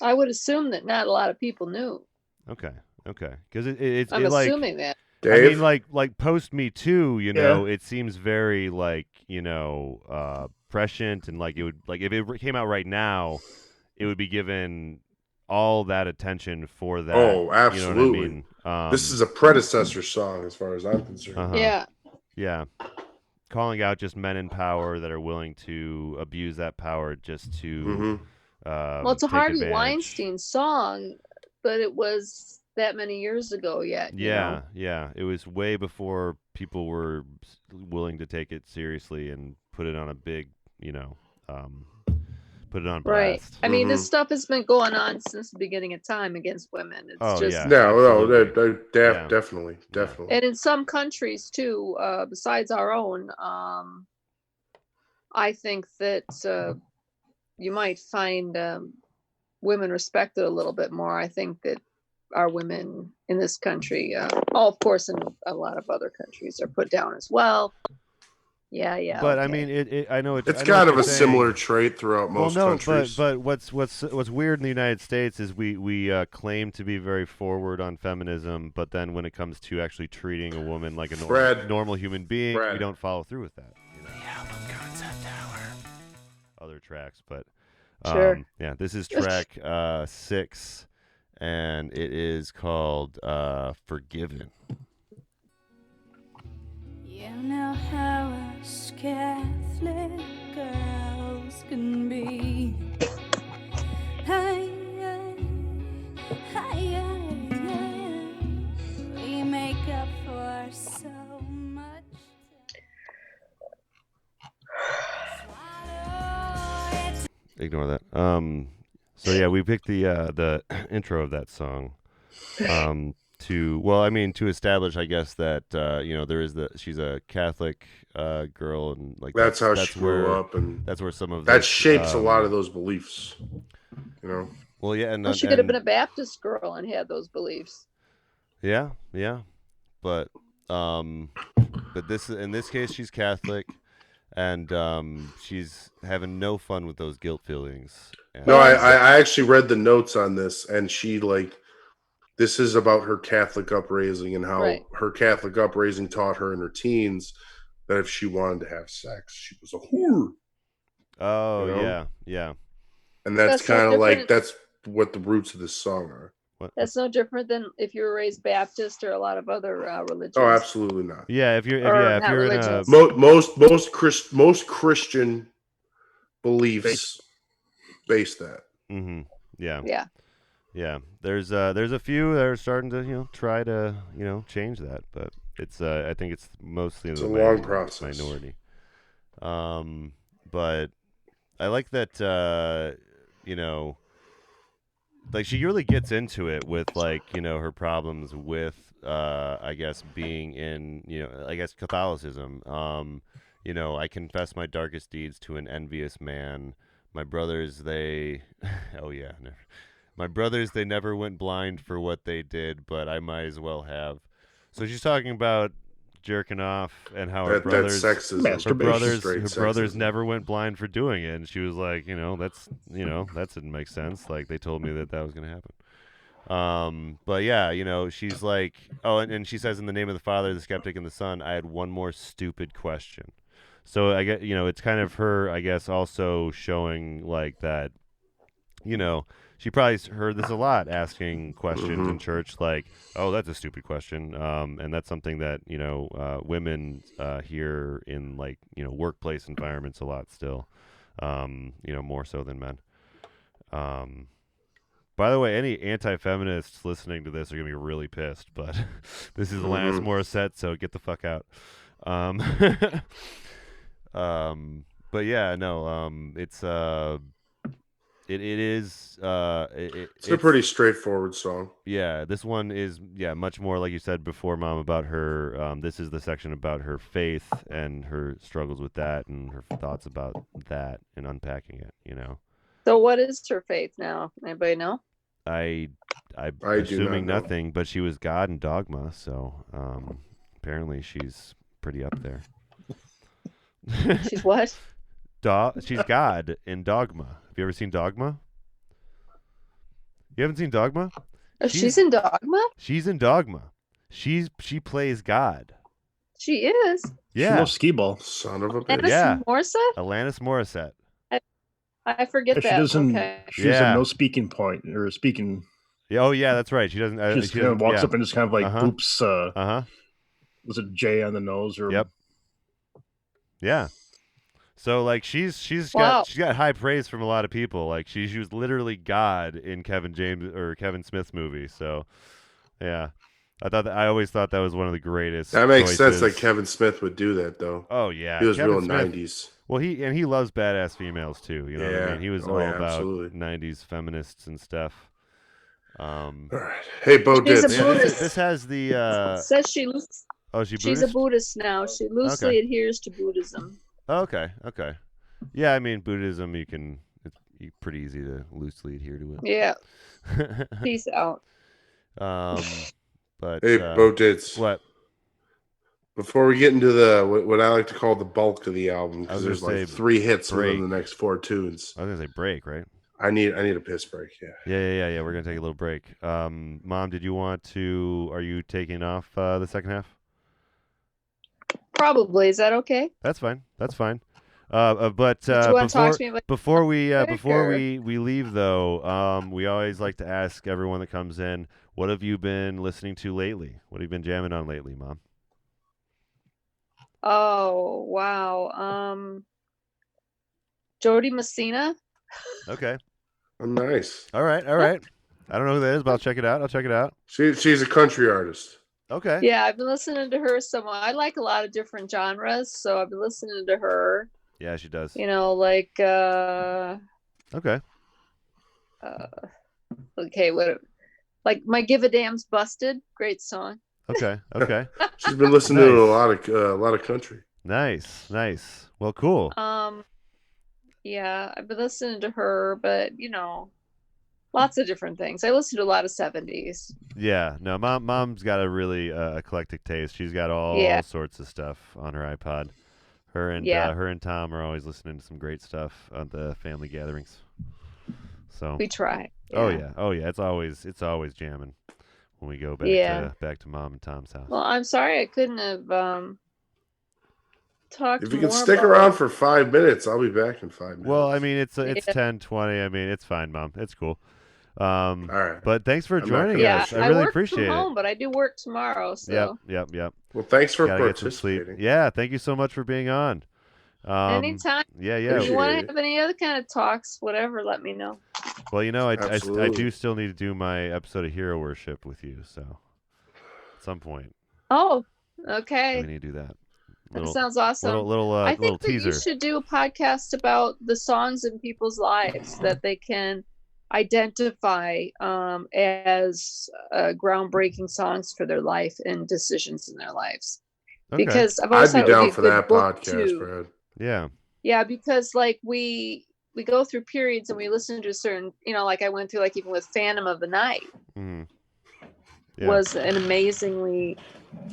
I would assume that not a lot of people knew. Okay, because it's I'm assuming that. Dave? I mean, like post Me Too, you know, it seems very like, you know, prescient, and like it would, like if it came out right now, it would be given all that attention for that. Oh, absolutely. You know what I mean? This is a predecessor song as far as I'm concerned. Yeah. Calling out just men in power that are willing to abuse that power just to. Well, it's a Harvey Weinstein song, but it was that many years ago yet. Yeah. It was way before people were willing to take it seriously and put it on a big, you know, put it on blast. Right. I mean, this stuff has been going on since the beginning of time against women. It's definitely. And in some countries too, besides our own, I think that you might find women respected a little bit more. I think that our women in this country, of course, in a lot of other countries, are put down as well. Yeah. But okay. I mean, I know it's kind of a similar trait throughout most countries. But what's weird in the United States is we claim to be very forward on feminism, but then when it comes to actually treating a woman like a normal human being, we don't follow through with that. You know? The album concept hour. Other tracks, but sure. Yeah, this is track 6, and it is called "Forgiven." You know how us Catholic girls can be. We make up for so much. Ignore that. So yeah, we picked the intro of that song. To establish, I guess, that you know, she's a Catholic girl, and like that's how she grew up, and that's where some of that shapes a lot of those beliefs. You know. Well, yeah, and she could have been a Baptist girl and had those beliefs. Yeah, but in this case, she's Catholic, and she's having no fun with those guilt feelings. No, I actually read the notes on this, and she this is about her Catholic upbringing and how her Catholic upbringing taught her in her teens that if she wanted to have sex, she was a whore. Oh, you know? Yeah. And that's kind of like, that's what the roots of this song are. What? That's no different than if you were raised Baptist or a lot of other religions. Oh, absolutely not. Yeah, if you're in a most Christian beliefs base that. Mm-hmm. Yeah. Yeah. Yeah. There's a few that are starting to try to change that, but it's I think it's mostly a long process. Minority. But I like that like she really gets into it with her problems with I guess being in I guess Catholicism. I confess my darkest deeds to an envious man. My brothers they my brothers they never went blind for what they did, but I might as well have. So she's talking about jerking off and how her brothers her brothers never went blind for doing it, and she was like, that didn't make sense. Like they told me that was gonna happen. But yeah, she's like, and she says, in the name of the Father, the skeptic, and the Son, I had one more stupid question. So I get, it's kind of her, I guess, also showing like that, she probably heard this a lot, asking questions in church, like, "Oh, that's a stupid question," and that's something that women hear in workplace environments a lot still, more so than men. By the way, any anti-feminists listening to this are gonna be really pissed, but this is Alanis Morissette, so get the fuck out. But yeah, no, it's It is. It's a pretty straightforward song. Yeah, this one is much more like you said before, Mom, about her. This is the section about her faith and her struggles with that, and her thoughts about that, and unpacking it. So, what is her faith now? Anybody know? I'm assuming nothing, but she was God in Dogma, so apparently she's pretty up there. She's what? She's God in Dogma. Have you ever seen Dogma? You haven't seen Dogma? She's in Dogma? She's in Dogma. She plays God. She is? Yeah. She loves skee-ball. Son of a bitch. Alanis Morissette? Alanis Morissette. I forget that. She doesn't. Okay. She has no speaking point or speaking. Yeah, oh yeah, that's right. She doesn't. She just kind of walks up and just kind of like boops. Was it J on the nose or? Yep. Yeah. So like she's got high praise from a lot of people. Like she was literally God in Kevin Smith's movie. So yeah, I always thought that was one of the greatest. That makes choices. sense that Kevin Smith would do that though. Oh yeah, he was Kevin real Smith, 90s. Well, he loves badass females too. You know what I mean? He was all about absolutely. 90s feminists and stuff. All right. Hey, Bo She's Ditz. a Buddhist. This has the. Says she's She's a Buddhist now. She loosely adheres to Buddhism. Okay. Yeah, I mean Buddhism. It's pretty easy to loosely adhere to it. Yeah. Peace out. But hey, Bo Ditz. What? Before we get into what I like to call the bulk of the album, because there's like 3 hits within the next 4 tunes. I was gonna say break, right? I need a piss break. Yeah. We're gonna take a little break. Mom, did you want to? Are you taking off the second half? Probably. Is that okay? That's fine. But before we leave though, we always like to ask everyone that comes in, what have you been listening to lately? What have you been jamming on lately, Mom? Oh wow. Jody Messina. Okay. Oh, nice. All right. I don't know who that is, but I'll check it out. She's a country artist. Okay. Yeah, I've been listening to her some. I like a lot of different genres, so I've been listening to her. Yeah, she does. Like okay. Okay, what? Like My Give a Damn's Busted, great song. Okay. She's been listening to a lot of country. Nice. Well, cool. Yeah, I've been listening to her, but lots of different things. I listen to a lot of 70s. Yeah, no, Mom's got a really eclectic taste. She's got all sorts of stuff on her iPod. Her and Tom are always listening to some great stuff at the family gatherings. So we try. Yeah. Oh yeah. It's always jamming when we go back to Mom and Tom's house. Well, I'm sorry I couldn't have talk. If you can stick around for 5 minutes, I'll be back in 5 minutes. Well, I mean, it's 10:20. I mean, it's fine, Mom. It's cool. All right. But thanks for joining us. I really work appreciate from it. home, but I do work tomorrow. So. Yep. Well, thanks for Gotta participating. Get some sleep. Yeah, thank you so much for being on. Anytime. Yeah. If you want to have any other kind of talks, whatever, let me know. Well, I do still need to do my episode of Hero Worship with you, so at some point. Oh, okay. We need to do that. That sounds awesome. I think that teaser. You should do a podcast about the songs in people's lives that they can identify as groundbreaking songs for their life and decisions in their lives. Okay. Because I'd be down for that podcast, Brad. Yeah. Yeah, because like we go through periods and we listen to a certain, like I went through, like even with Phantom of the Night, was an amazingly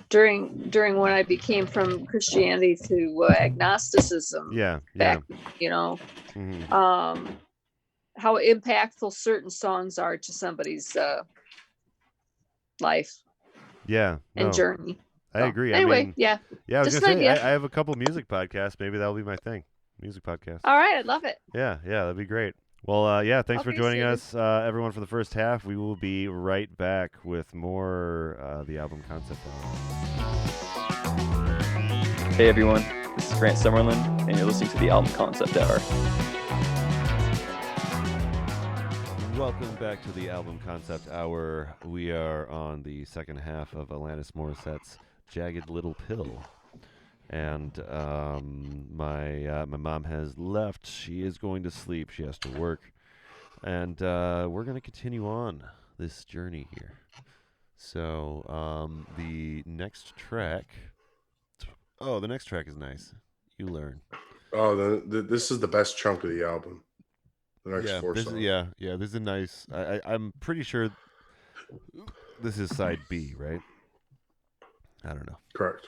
during when I became from Christianity to agnosticism. Back, how impactful certain songs are to somebody's life. Yeah. And journey. I agree. Anyway, I mean, yeah. I was gonna say I have a couple music podcasts. Maybe that'll be my thing. Music podcast. All right, I'd love it. Yeah, that'd be great. Well, thanks for joining us, everyone, for the first half. We will be right back with more the album concept. Hey everyone, this is Grant Summerlin, and you're listening to the Album Concept Hour. Welcome back to the Album Concept Hour. We are on the second half of Alanis Morissette's Jagged Little Pill. And my mom has left. She is going to sleep. She has to work. And we're going to continue on this journey here. So the next track... Oh, the next track is nice. You learn. Oh, this is the best chunk of the album. The next four songs. This is a nice... I'm pretty sure this is side B, right? I don't know. Correct.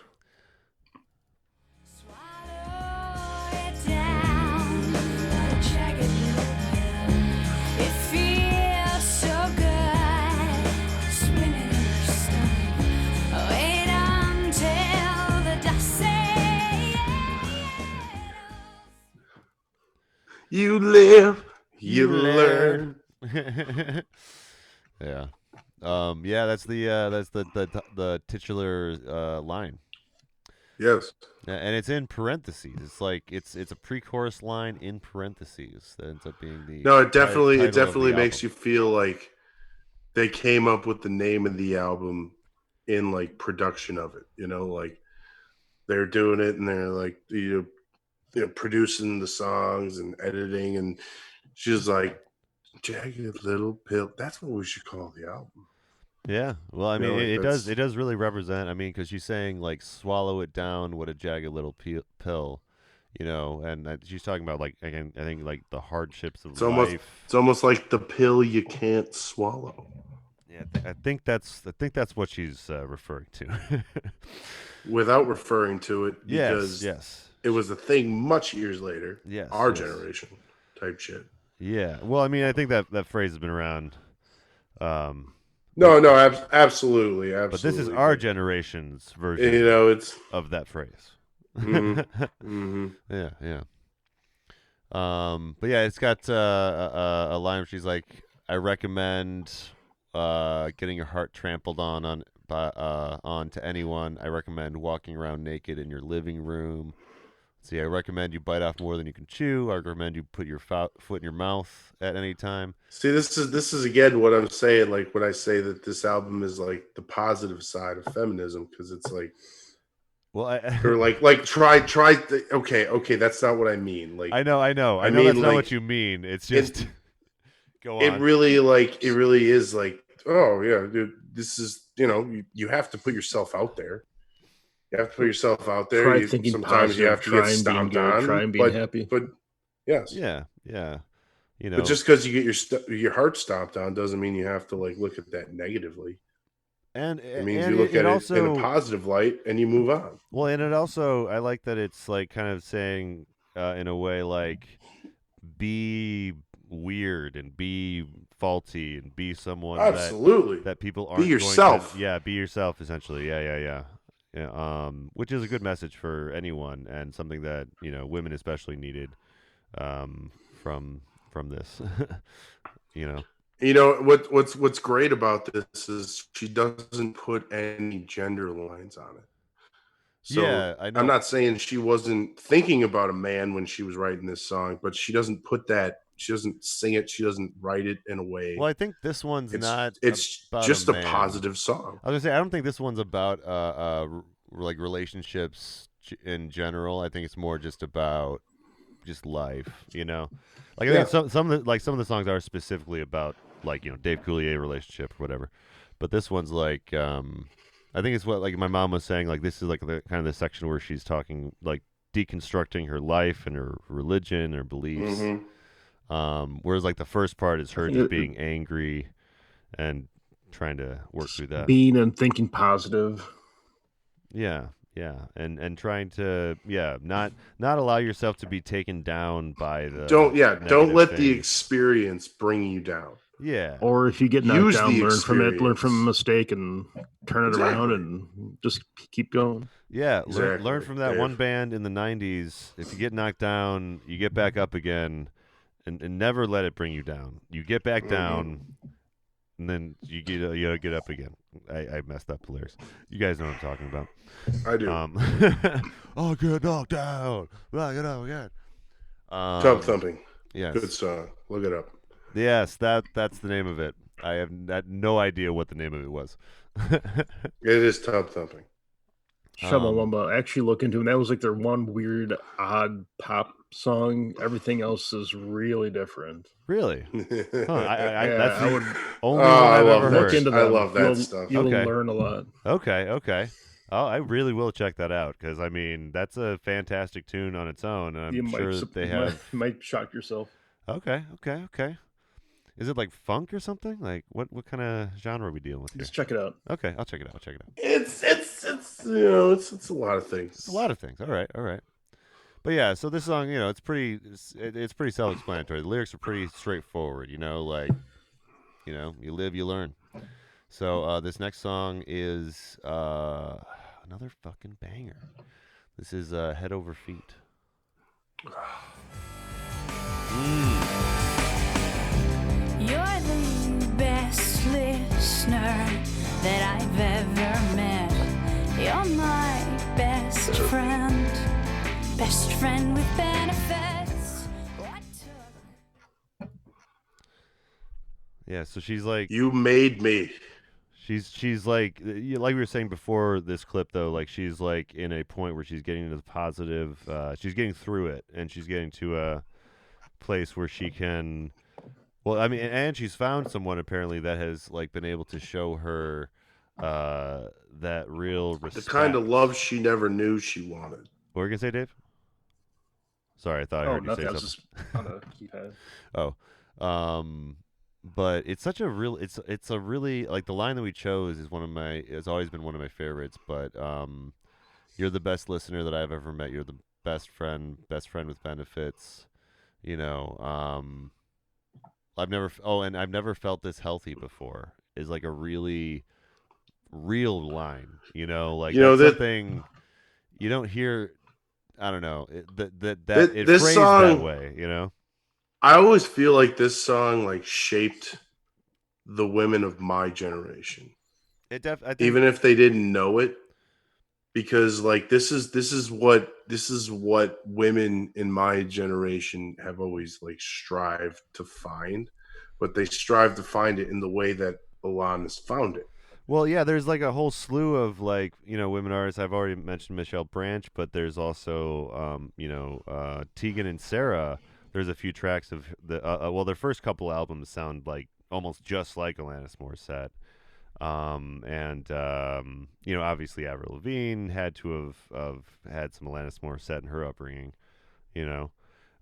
You live, you learn. Yeah. That's the titular line. Yes. Yeah, and it's in parentheses. It's like it's a pre-chorus line in parentheses that ends up being the No, it definitely makes you feel like they came up with the name of the album in like production of it, like they're doing it and they're like producing the songs and editing, and she's like, Jagged Little Pill. That's what we should call the album. Yeah, well, I mean, it does really represent. I mean, because she's saying like, swallow it down, what a jagged little pill, and she's talking about like, again, I think like the hardships of life. It's almost like the pill you can't swallow. Yeah, I think that's what she's referring to. Without referring to it, because yes. It was a thing much years later. Yes, our generation type shit. Yeah. Well, I mean, I think that phrase has been around. No, absolutely. But this is our generation's version. It's of that phrase. Mm-hmm. Yeah. But yeah, it's got a line where she's like, "I recommend getting your heart trampled on to anyone. I recommend walking around naked in your living room. See, I recommend you bite off more than you can chew. I recommend you put your foot in your mouth at any time." See, this is again what I'm saying. Like when I say that this album is like the positive side of feminism, because it's like, well, or like try. Okay, that's not what I mean. Like I know that's not what you mean. It's just go on. It really is like, oh yeah, dude, this is you have to put yourself out there. You have to put yourself out there. Sometimes you have to get stomped on. Try and be happy. But yes. Yeah. But just because you get your heart stomped on doesn't mean you have to like look at that negatively. And it means you look at it in a positive light and you move on. Well, and it also, I like that it's like kind of saying in a way like, be weird and be faulty and be someone absolutely that people aren't be yourself. Be yourself essentially. Yeah. which is a good message for anyone and something that women especially needed from this. What's great about this is she doesn't put any gender lines on it. So yeah, I know. I'm not saying she wasn't thinking about a man when she was writing this song, but she doesn't put that. She doesn't sing it. She doesn't write it in a way. Well, I think this one's not. It's about just a a positive song. I was gonna say I don't think this one's about like relationships in general. I think it's more just about just life. Like I think some of the songs are specifically about like Dave Coulier relationship or whatever, but this one's like. I think it's what like my mom was saying. Like this is like the kind of the section where she's talking like deconstructing her life and her religion, her beliefs. Whereas like the first part is her just being angry and trying to work through that. Being and thinking positive. Yeah, and trying to not allow yourself to be taken down by the. Don't let things. the experience bring you down. Yeah. Or if you get knocked down, learn from it, learn from a mistake, and turn it around, and just keep going. Yeah, learn from that one band in the '90s. If you get knocked down, you get back up again, and never let it bring you down. You get back down, and then you get up again. I messed up the lyrics. You guys know what I'm talking about. I do. I'll get knocked down. I'll get up again. Tub Thumping. Yes. Good song. Look it up. Yes, that's the name of it. I have no idea what the name of it was. It is Tub Thumping. Chumbawamba. Actually, look into it. That was like their one weird, odd pop song. Everything else is really different. Really? Huh, that's I would only one I've ever look heard. into that. I love that stuff. You'll learn a lot. Okay. Oh, I really will check that out because I mean that's a fantastic tune on its own, and I'm sure that they have. You might shock yourself. Okay. Is it like funk or something? Like what kind of genre are we dealing with here? Just check it out. Okay, I'll check it out. It's it's a lot of things. It's a lot of things. All right. But yeah, so this song, it's pretty self-explanatory. The lyrics are pretty straightforward. Like, you live, you learn. So this next song is another fucking banger. This is Head Over Feet. You're the best listener that I've ever met. You're my best friend with benefits. Yeah, so she's like, you made me. She's like we were saying before this clip though, like she's like in a point where she's getting to the positive. She's getting through it, and she's getting to a place where she can. Well, I mean, and she's found someone apparently that has like been able to show her that real respect. The kind of love she never knew she wanted. What were you gonna say, Dave? Sorry, I thought I heard you say something. Just on a keypad. But it's such a real. It's a really like the line that we chose is has always been one of my favorites. But you're the best listener that I've ever met. You're the best friend with benefits. I've never felt this healthy before. Is like a really real line. Like something you don't hear. I don't know that it phrased song, that way. I always feel like this song like shaped the women of my generation. I think, even if they didn't know it, because like this is what women in my generation have always like strived to find, but they strive to find it in the way that Alanis found it. Well, yeah, there's like a whole slew of like women artists. I've already mentioned Michelle Branch, but there's also Tegan and Sarah. There's a few tracks of their first couple albums sound like almost just like Alanis Morissette. Obviously Avril Lavigne had to have had some Alanis Morissette in her upbringing,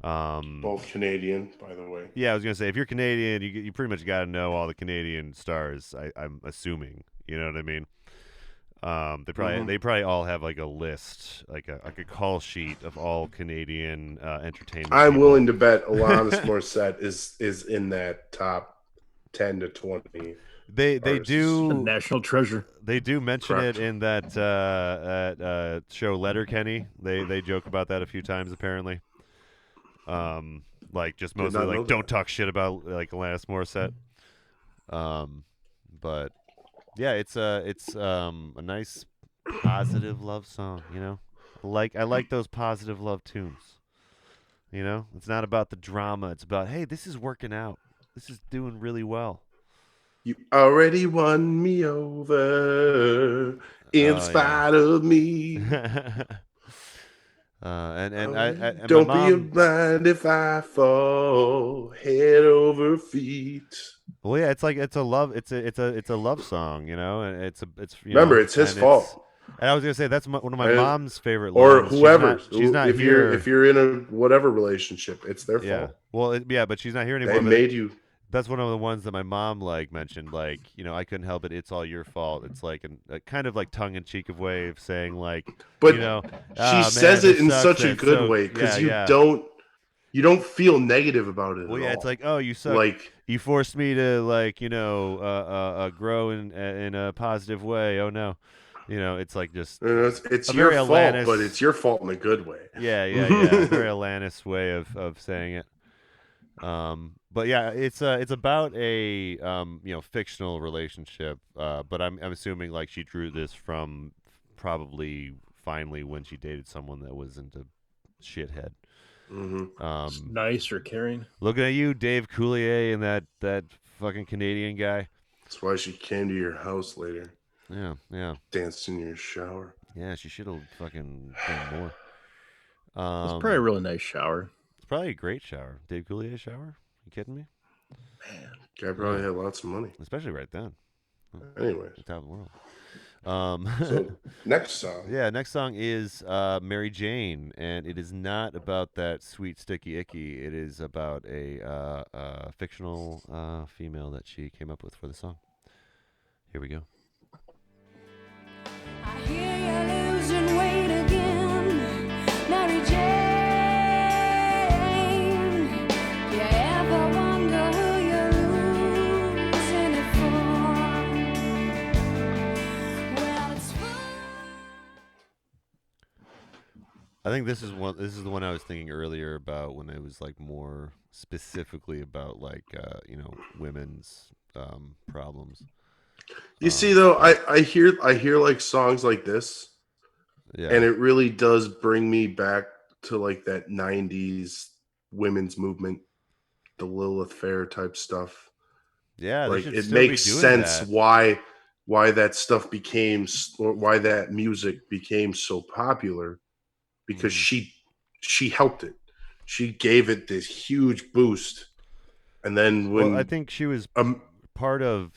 Both Canadian, by the way. Yeah, I was gonna say if you're Canadian, you pretty much got to know all the Canadian stars. I'm assuming, you know what I mean. They probably all have like a list, like a call sheet of all Canadian entertainment. I'm people. willing to bet Alanis Morissette is in that top 10 to 20 They do a national treasure. They do mention Correct. it in that show Letterkenny. They joke about that a few times apparently. Like just mostly not know like don't that. talk shit about like Alanis Morissette. But yeah, it's a nice positive love song. You know, I like those positive love tunes. You know, it's not about the drama. It's about, hey, this is working out. This is doing really well. You already won me over in spite of me. And don't my mom, be blind if I fall head over feet. Well, yeah, it's like it's a love song, you know, and it's Remember, it's his fault. And I was gonna say that's one of my mom's favorite or lines. whoever. She's not if here. If you're in a whatever relationship, it's their Yeah. fault. Well, but she's not here anymore. They made you. That's one of the ones that my mom mentioned. Like, you know, I couldn't help it. It's all your fault. It's like a kind of like tongue in cheek of way of saying like, but you know, she says it in such a good way because you don't feel negative about it. Well, at all. It's like, oh, you suck. Like you forced me to grow in a positive way. Oh no. You know, it's like just it's your fault, Alanis, but it's your fault in a good way. Yeah. Very Alanis way of saying it. But yeah, it's about a fictional relationship. But I'm assuming like she drew this from probably finally when she dated someone that wasn't a shithead. Mm-hmm. Nice or caring. Looking at you, Dave Coulier, and that fucking Canadian guy. That's why she came to your house later. Yeah. Danced in your shower. Yeah, she should have fucking done more. It's probably a really nice shower. It's probably a great shower. Dave Coulier shower? You kidding me? Man, guy probably had lots of money. Especially right then. Anyways. The top of the world. So, next song. Yeah, next song is Mary Jane, and it is not about that sweet sticky icky. It is about a fictional female that she came up with for the song. Here we go. I hear you're losing weight again, Mary Jane. Do you ever wonder who you're losing it for? Well, it's fun. I think this is the one I was thinking earlier about when it was like more specifically about like women's problems. You see, though, I hear like songs like this, and it really does bring me back to like that '90s women's movement, the Lilith Fair type stuff. Yeah, like it makes sense why that stuff became, or why that music became so popular, because she helped it, she gave it this huge boost, and then when I think she was.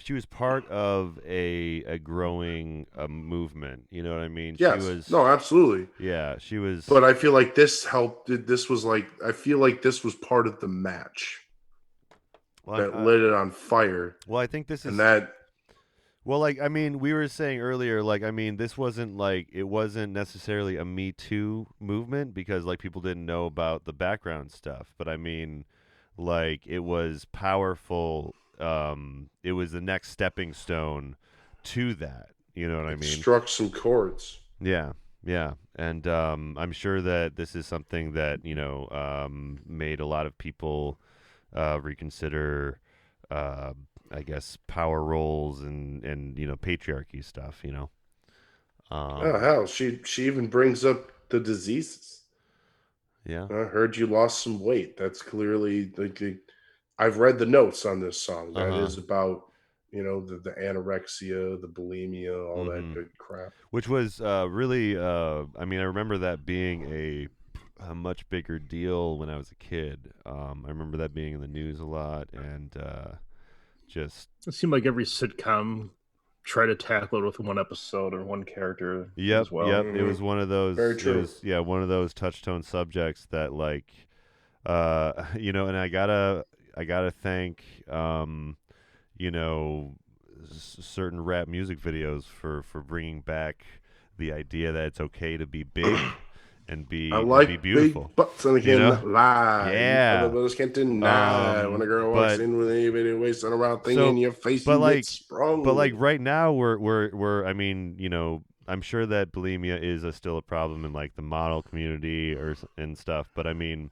She was part of a growing movement. You know what I mean? Yes. She was, no, absolutely. Yeah, she was. But I feel like this helped. This was like, I feel like this was part of the match that lit it on fire. Well, I think this is. And that. Well, like, I mean, we were saying earlier, like, I mean, this wasn't necessarily a Me Too movement because like people didn't know about the background stuff. But I mean, like, it was powerful. It was the next stepping stone to that. You know what I mean? Struck some chords. Yeah, and I'm sure that this is something that made a lot of people reconsider, I guess, power roles and patriarchy stuff. Oh hell, she even brings up the diseases. Yeah, I heard you lost some weight. That's clearly like. I've read the notes on this song. That is about, the anorexia, the bulimia, all that good crap. Which was really, I remember that being a much bigger deal when I was a kid. I remember that being in the news a lot, and just... It seemed like every sitcom tried to tackle it with one episode or one character as well. Yep, it was one of those... Very true. One of those touchstone subjects that, like, and I gotta thank, certain rap music videos for bringing back the idea that it's okay to be big be I like be beautiful. Big butts and I can't lie. Yeah. Other brothers can't deny. When a girl walks in with anybody wasting around thing in your face, you get sprung. But like right now, we're I mean, you know, I'm sure that bulimia is still a problem in like the model community and stuff. But I mean,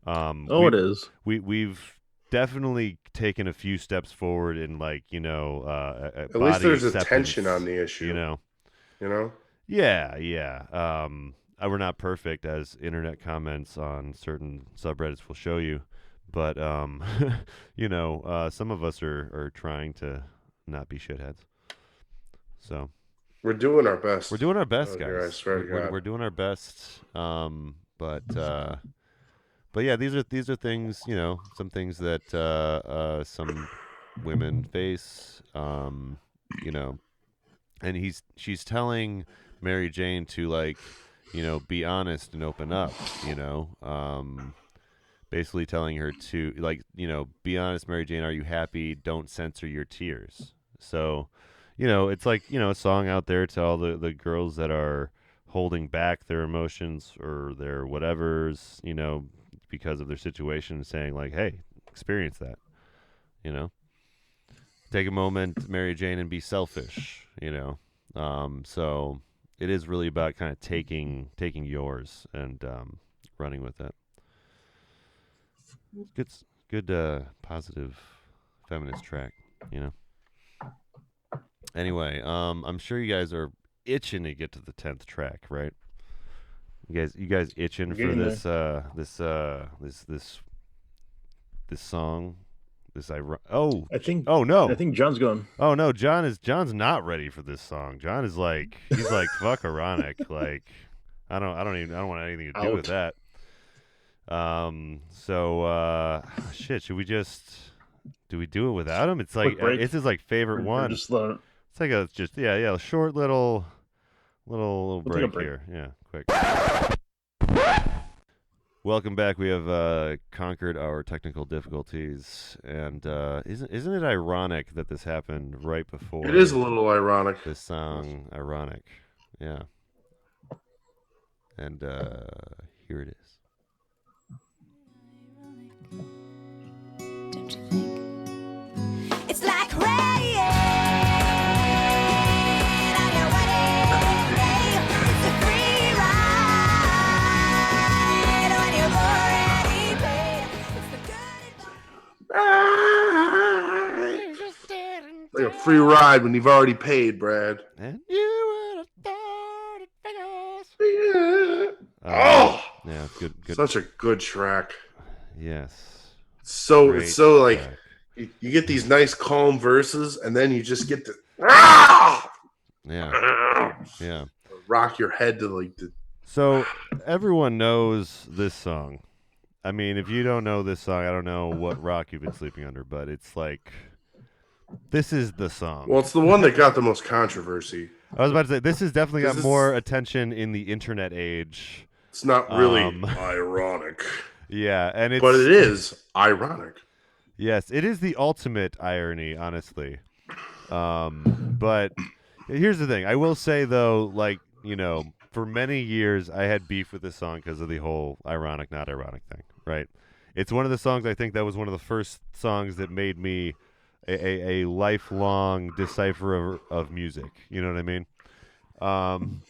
it is. We've definitely taken a few steps forward in like, you know, at least there's attention on the issue. You know. Yeah. We're not perfect, as internet comments on certain subreddits will show you, but you know, some of us are trying to not be shitheads. So we're doing our best. We're doing our best, guys. I swear to God. We're doing our best. But yeah, these are things, you know, some things that some women face. You know, and she's telling Mary Jane to, like, you know, be honest and open up, you know, basically telling her to, like, you know, be honest, Mary Jane, are you happy? Don't censor your tears. So, you know, it's like, you know, a song out there to all the girls that are holding back their emotions or their whatevers, you know, because of their situation, saying like, hey, experience that, you know, take a moment, Mary Jane, and be selfish, you know. So it is really about kind of taking yours and running with it. Good positive feminist track, you know. Anyway, I'm sure you guys are itching to get to the 10th track, right? You guys itching for this song? I think John's going. Oh no, John's not ready for this song. John is like, he's like, fuck ironic. Like, I don't want anything to do with that. Shit, should we do we do it without him? It's like, it's his like favorite one. It's like a short little break here. Yeah, quick. Welcome back. We have conquered our technical difficulties, and isn't it ironic that this happened right before? It is a little ironic. This song, ironic, yeah. And here it is. Don't you think? It's like rain on your wedding day. It's a free ride when you're already paid. It's the good. Like a free ride when you've already paid, Brad. And you would have thought it figures. Yeah, good. Such a good track. Yes. So it's so like you get these nice calm verses, and then you just get to rock your head to like the. So everyone knows this song. I mean, if you don't know this song, I don't know what rock you've been sleeping under, but it's like, this is the song. Well, it's the one that got the most controversy. I was about to say, this has definitely got more attention in the internet age. It's not really ironic. Yeah, but it is ironic. Yes, it is the ultimate irony, honestly. But here's the thing. I will say, though, like, you know, for many years I had beef with this song because of the whole ironic, not ironic thing, right? It's one of the songs, I think that was one of the first songs that made me a lifelong decipherer of music. You know what I mean?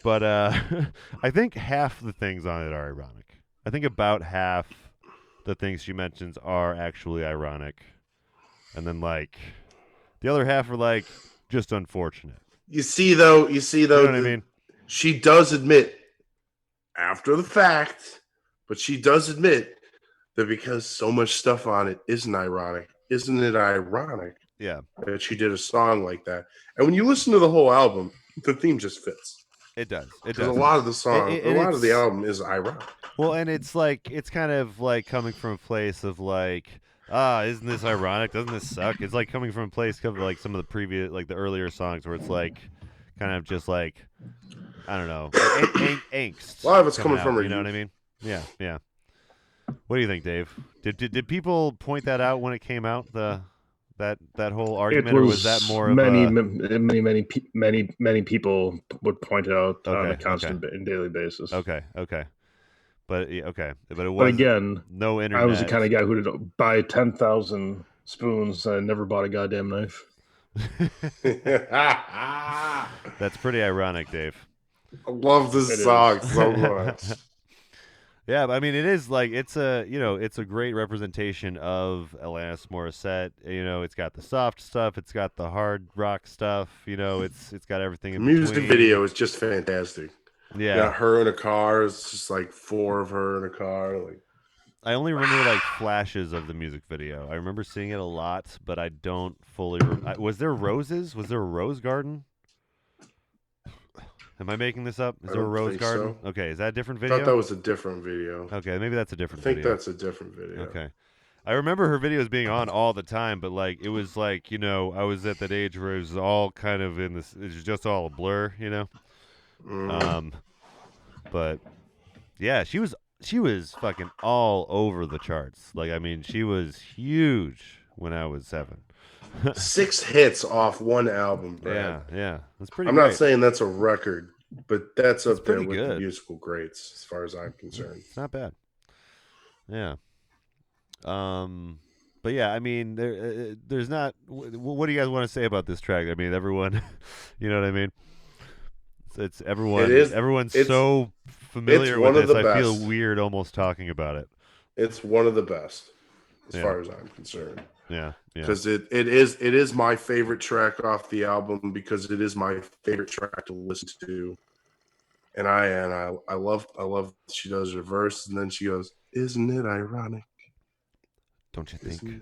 But I think half the things on it are ironic. I think about half the things she mentions are actually ironic, and then like the other half are like just unfortunate. You see though, you know what I mean? She does admit after the fact, but she does admit that because so much stuff on it isn't ironic, isn't it ironic? Yeah, that she did a song like that. And when you listen to the whole album, the theme just fits. It does. It does. A lot of the song, a lot of the album is ironic. Well, and it's like, it's kind of like coming from a place of like, isn't this ironic? Doesn't this suck? It's like coming from a place of like some of the previous, like the earlier songs where it's like, kind of just like, I don't know, angst. A lot of it's coming from her. You know what I mean? Yeah, yeah. What do you think, Dave? Did people point that out when it came out? That whole argument, or was that more many people would point out on a constant and daily basis? Okay. But okay, but it was. But again, no internet. I was the kind of guy who would buy 10,000 spoons. I never bought a goddamn knife. That's pretty ironic, Dave. I love this song so much. Yeah, but I mean, it is like it's a great representation of Alanis Morissette. It's got the soft stuff, it's got the hard rock stuff. It's got everything. The music video is just fantastic. Yeah, got her in a car. It's just like 4 of her in a car. Like, I only remember like flashes of the music video. I remember seeing it a lot, but I don't fully. Was there roses? Was there a rose garden? Am I making this up? Is there a rose garden? So. Okay, is that a different video? I thought that was a different video. Okay, maybe that's a different video. I think that's a different video. Okay. I remember her videos being on all the time, but like it was like, I was at that age where it was all kind of it was just all a blur, But yeah, she was fucking all over the charts. Like, I mean, she was huge when I was 7. 6 hits off one album, Brad. Yeah. That's pretty I'm great. not saying that's a record, but that's up there with good. the musical greats as far as I'm concerned. It's not bad. Yeah. But yeah, I mean, there's not. What do you guys want to say about this track? I mean, everyone, you know what I mean? It's everyone. Everyone's so familiar with this. I feel weird almost talking about it. It's one of the best, as far as I'm concerned. Yeah. Because it is my favorite track off the album, because it is my favorite track to listen to, and I love she does her verse, and then she goes, "Isn't it ironic? Don't you think?"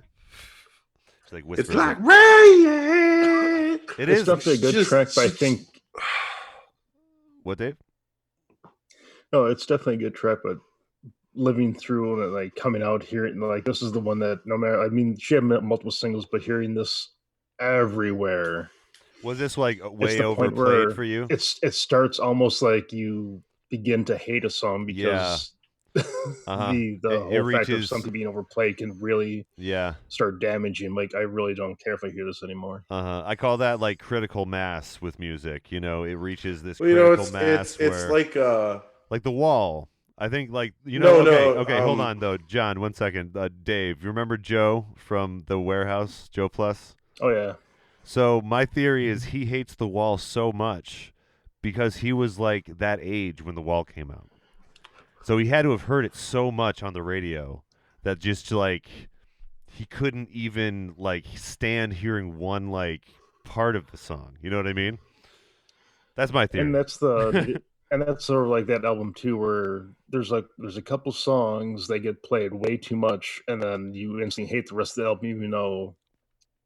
It's like rain. It's definitely a good track, but I think. What, Dave? No, it's definitely a good track, but living through and like coming out here, and like this is the one that no matter. I mean, she had multiple singles, but hearing this everywhere. Was this like way overplayed for you? It starts almost like you begin to hate a song because the whole fact of something being overplayed can really start damaging. Like, I really don't care if I hear this anymore. I call that like critical mass with music. It reaches this critical mass. It's like The Wall. I think okay, hold on though, John, 1 second. Dave, you remember Joe from The Warehouse, Joe Plus? Oh yeah. So my theory is he hates The Wall so much because he was like that age when The Wall came out. So he had to have heard it so much on the radio that just like he couldn't even like stand hearing one like part of the song. You know what I mean? That's my theory. And that's and that's sort of like that album too, where there's a couple songs that get played way too much, and then you instantly hate the rest of the album, even though,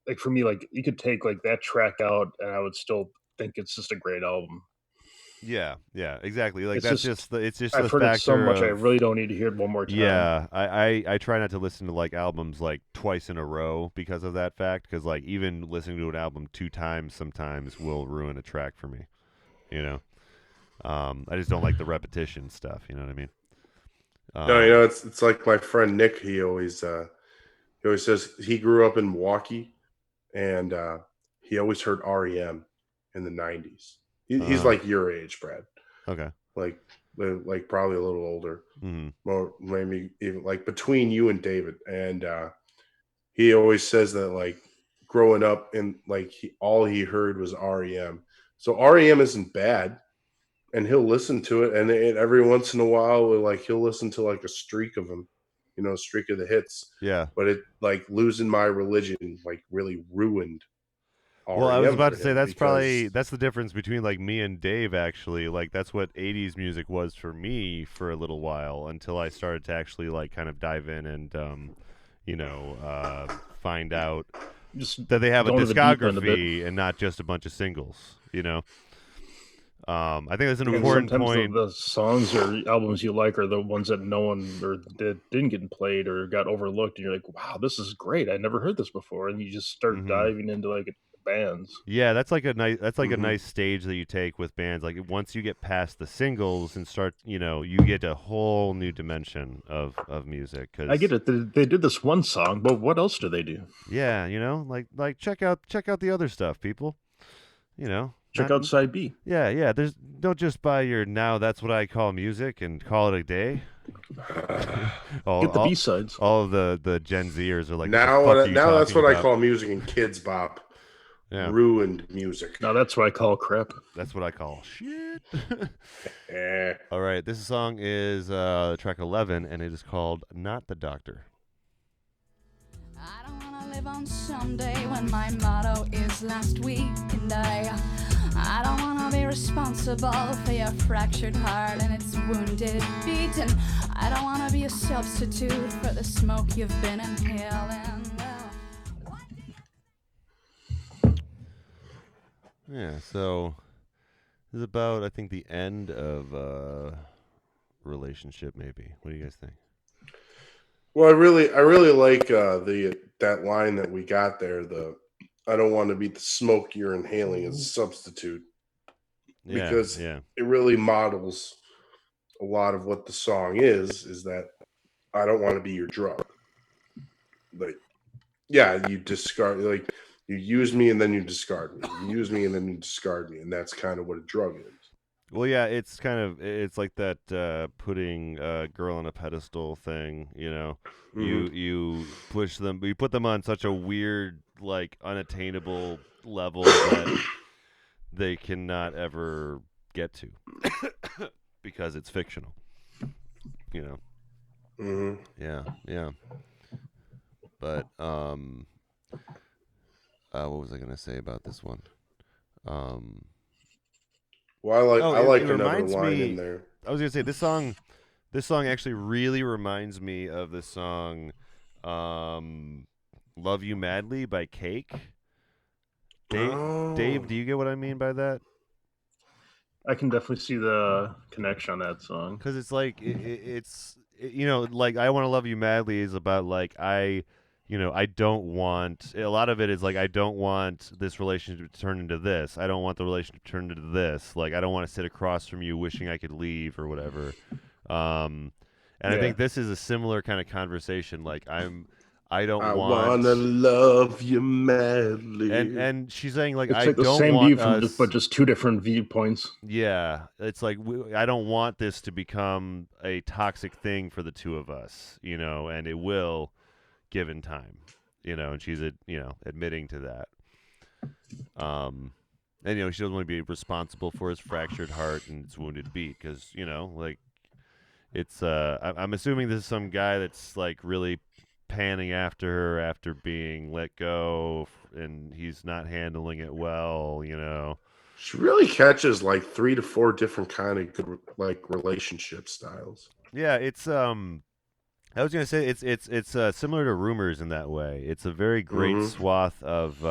like for me, like you could take like that track out, and I would still think it's just a great album. Yeah, exactly. Like it's just I've heard it so much, I really don't need to hear it one more time. Yeah, I try not to listen to like albums like twice in a row because of that fact. Because like even listening to an album 2 times sometimes will ruin a track for me. I just don't like the repetition stuff. You know what I mean? No, it's like my friend Nick. He always says he grew up in Milwaukee, and he always heard REM in the 90s. He's like your age, Brad. Okay. Like probably a little older, or maybe even like between you and David. And he always says that like growing up in like all he heard was REM. So REM isn't bad. And he'll listen to it, and every once in a while, he'll listen to like a streak of them, streak of the hits. Yeah. But it like Losing My Religion like really ruined. Well, I was about to say that's the difference between like me and Dave. Actually, like that's what '80s music was for me for a little while until I started to actually like kind of dive in and find out that they have a discography and not just a bunch of singles. I think that's an important point. The songs or albums you like are the ones that no one or that didn't get played or got overlooked, and you're like, "Wow, this is great! I never heard this before." And you just start diving into like bands. Yeah, that's like a nice stage that you take with bands. Like once you get past the singles and start, you get a whole new dimension of music. Cause, I get it. They did this one song, but what else do they do? Yeah, like check out the other stuff, people. Check out side B. Yeah. Don't just buy your Now That's What I Call Music and call it a day. Get the B-sides. All of the Gen Zers are like, now that's what I call music and kids bop. Yeah. Ruined music. Now that's what I call crap. That's what I call shit. All right, this song is track 11, and it is called Not the Doctor. I don't want to live on someday when my motto is last week and I don't want to be responsible for your fractured heart and its wounded beat, and I don't want to be a substitute for the smoke you've been inhaling. Yeah, so this is about, I think, the end of relationship. Maybe. What do you guys think? Well, I really like that line that we got there. I don't want to be the smoke you're inhaling as a substitute, because it really models a lot of what the song is that I don't want to be your drug. Like, yeah, you discard, like, you use me and then you discard me. You use me and then you discard me, and that's kind of what a drug is. Well, yeah, it's like that putting a girl on a pedestal thing, you know. Mm-hmm. You push them, you put them on such a weird, like, unattainable level that they cannot ever get to because it's fictional, you know. Mm-hmm. Yeah. But what was I gonna say about this one? Well, I like another line in there. I was gonna say this song actually really reminds me of the song "Love You Madly" by Cake. Dave, do you get what I mean by that? I can definitely see the connection on that song. Because it's like it's you know, like I Want to Love You Madly is about, like, I don't want, a lot of it is like, I don't want this relationship to turn into this. I don't want the relationship to turn into this. Like, I don't want to sit across from you wishing I could leave or whatever. And I think this is a similar kind of conversation. Like, I want to love you madly. And she's saying, like, it's I like don't the same want view from but just two different viewpoints. Yeah. It's like, I don't want this to become a toxic thing for the two of us, you know, and it will, given time, you know, and she's admitting to that. And she doesn't want to be responsible for his fractured heart and its wounded beat, because like, it's I'm assuming this is some guy that's like really panning after her after being let go, and he's not handling it well. She really catches like 3 to 4 different kind of good, like, relationship styles. Yeah, it's I was gonna say it's similar to Rumors in that way. It's a very great swath of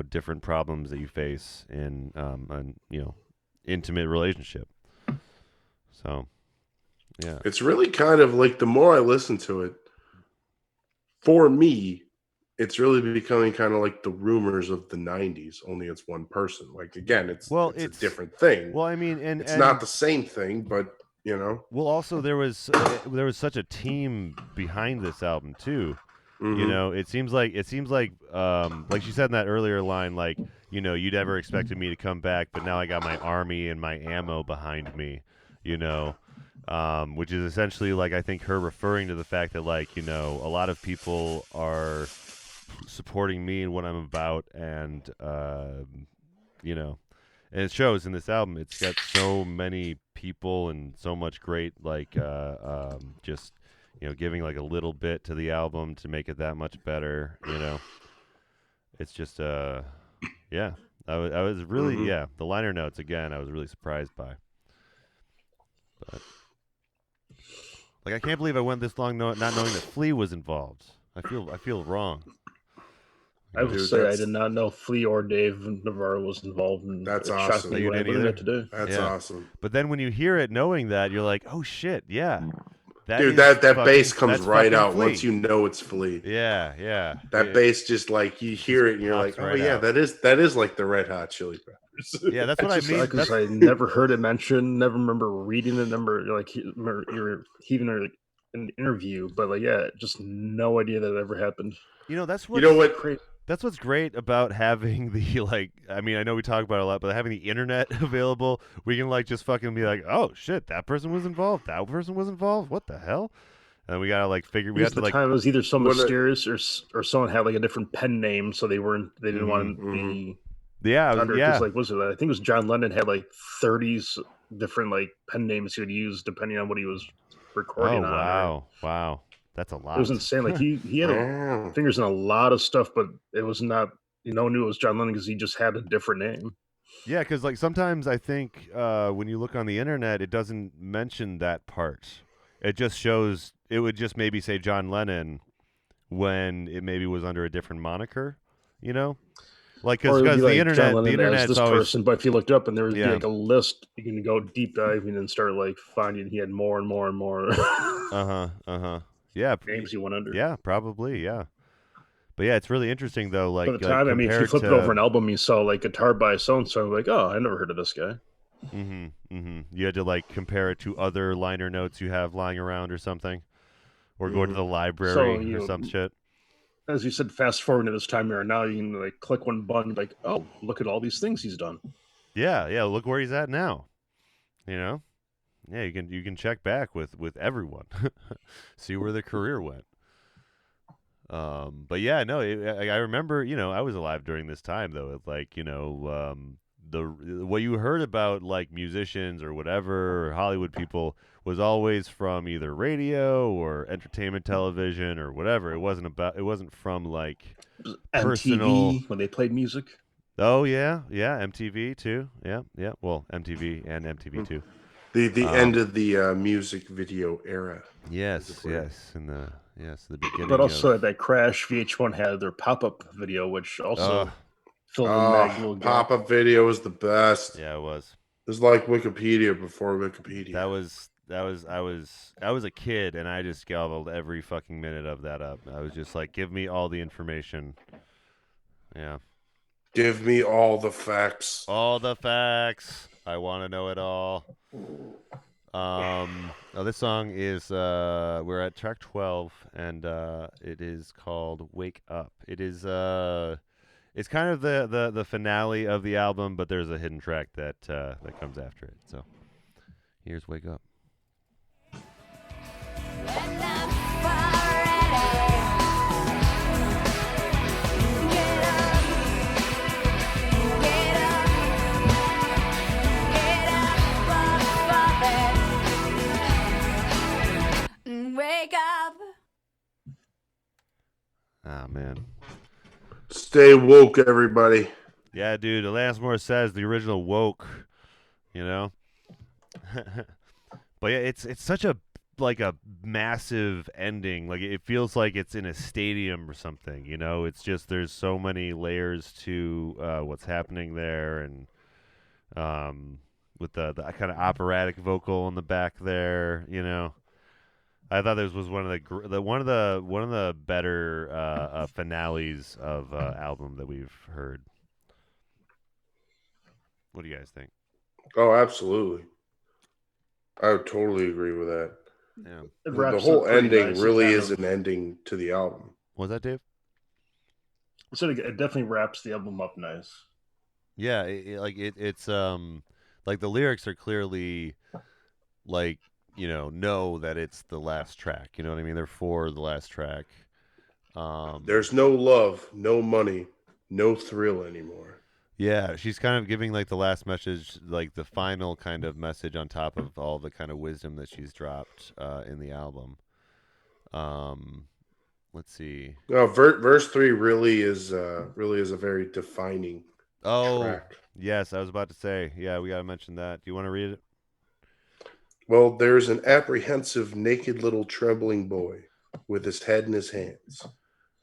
different problems that you face in an intimate relationship. So, yeah, it's really kind of like, the more I listen to it, for me, it's really becoming kind of like the Rumors of the '90s. Only it's one person. Like, again, it's a different thing. Well, I mean, it's not the same thing, but. Well, also there was such a team behind this album too. It seems like like she said in that earlier line, like, you never expected me to come back, but now I got my army and my ammo behind me, which is essentially, like, I think her referring to the fact that, like, a lot of people are supporting me and what I'm about, and and it shows in this album. It's got so many people and so much great, like, just, giving like a little bit to the album to make it that much better. It's just, yeah. I was really, the liner notes again, I was really surprised by. But, like, I can't believe I went this long not knowing that Flea was involved. I feel wrong. I would say I did not know Flea or Dave Navarro was involved. That's awesome. You didn't either? That's awesome. But then when you hear it, knowing that, you're like, oh shit, yeah. That bass comes right out Flea. Once you know it's Flea. Yeah. That bass, just like, you hear it and you're like, oh yeah, that is like the Red Hot Chili Peppers. Yeah, that's what I mean. Because I never heard it mentioned, never remember reading it, you're even an interview, but like, just no idea that it ever happened. That's what. You know what? That's what's great about having the, like, I mean, I know we talk about it a lot, but having the internet available, we can, like, just fucking be like, oh, shit, that person was involved. That person was involved. What the hell? And we got to, like, figure, we have to, like. Time it was either so mysterious or someone had, like, a different pen name, so they didn't want to be. Yeah, yeah. Like, was it? I think it was John Lennon had, like, 30s different, like, pen names he would use depending on what he was recording on. Wow. That's a lot. It was insane. Like, he had fingers in a lot of stuff, but it was not, knew it was John Lennon because he just had a different name. Yeah, because, like, sometimes I think when you look on the internet, it doesn't mention that part. It just shows, it would just maybe say John Lennon when it maybe was under a different moniker, Like, because the internet, this always person, but if you looked up and there was like a list, you can go deep diving and start, like, finding he had more and more and more. Yeah, names he went under. Yeah, probably. Yeah, but yeah, it's really interesting though. Like, at the time, I mean, if you flipped over an album, you saw, like, guitar by so and so. Like, oh, I never heard of this guy. You had to, like, compare it to other liner notes you have lying around or something, or go to the library or some shit. As you said, fast forward to this time era. Now you can, like, click one button, like, oh, look at all these things he's done. Yeah. Look where he's at now. Yeah, you can check back with everyone, see where the career went. But yeah, no, I remember, I was alive during this time though. Like, what you heard about, like, musicians or whatever, or Hollywood people, was always from either radio or entertainment television or whatever. It wasn't from, like, personal MTV when they played music. Oh yeah, MTV too. Yeah. Well, MTV and MTV2. The end of the music video era. Yes, in the beginning. But also that Crash VH1 had their pop-up video, which also filled in that little gap. Pop-up video was the best. Yeah, it was. It was like Wikipedia before Wikipedia. I was a kid and I just gobbled every fucking minute of that up. I was just like, give me all the information. Yeah. Give me all the facts. All the facts. I want to know it all. This song is we're at track 12 and it is called Wake Up. It is it's kind of the finale of the album, but there's a hidden track that comes after it. So here's Wake Up. Wake up. Ah, man. Stay woke, everybody. Yeah, dude. Alanis Morissette says the original woke, But yeah, it's such a massive ending. Like, it feels like it's in a stadium or something, It's just, there's so many layers to what's happening there, and with the kind of operatic vocal in the back there, I thought this was one of the better finales of album that we've heard. What do you guys think? Oh, absolutely. I would totally agree with that. Yeah, the whole ending really is an ending to the album. Was that, Dave? So it definitely wraps the album up nice. Yeah, it's like the lyrics are clearly like, know that it's the last track. You know what I mean? They're for the last track. There's no love, no money, no thrill anymore. Yeah, she's kind of giving, like, the last message, like the final kind of message on top of all the kind of wisdom that she's dropped in the album. Let's see. Verse 3 really is a very defining track. Yes, I was about to say. Yeah, we got to mention that. Do you want to read it? Well, there's an apprehensive, naked little trembling boy with his head in his hands.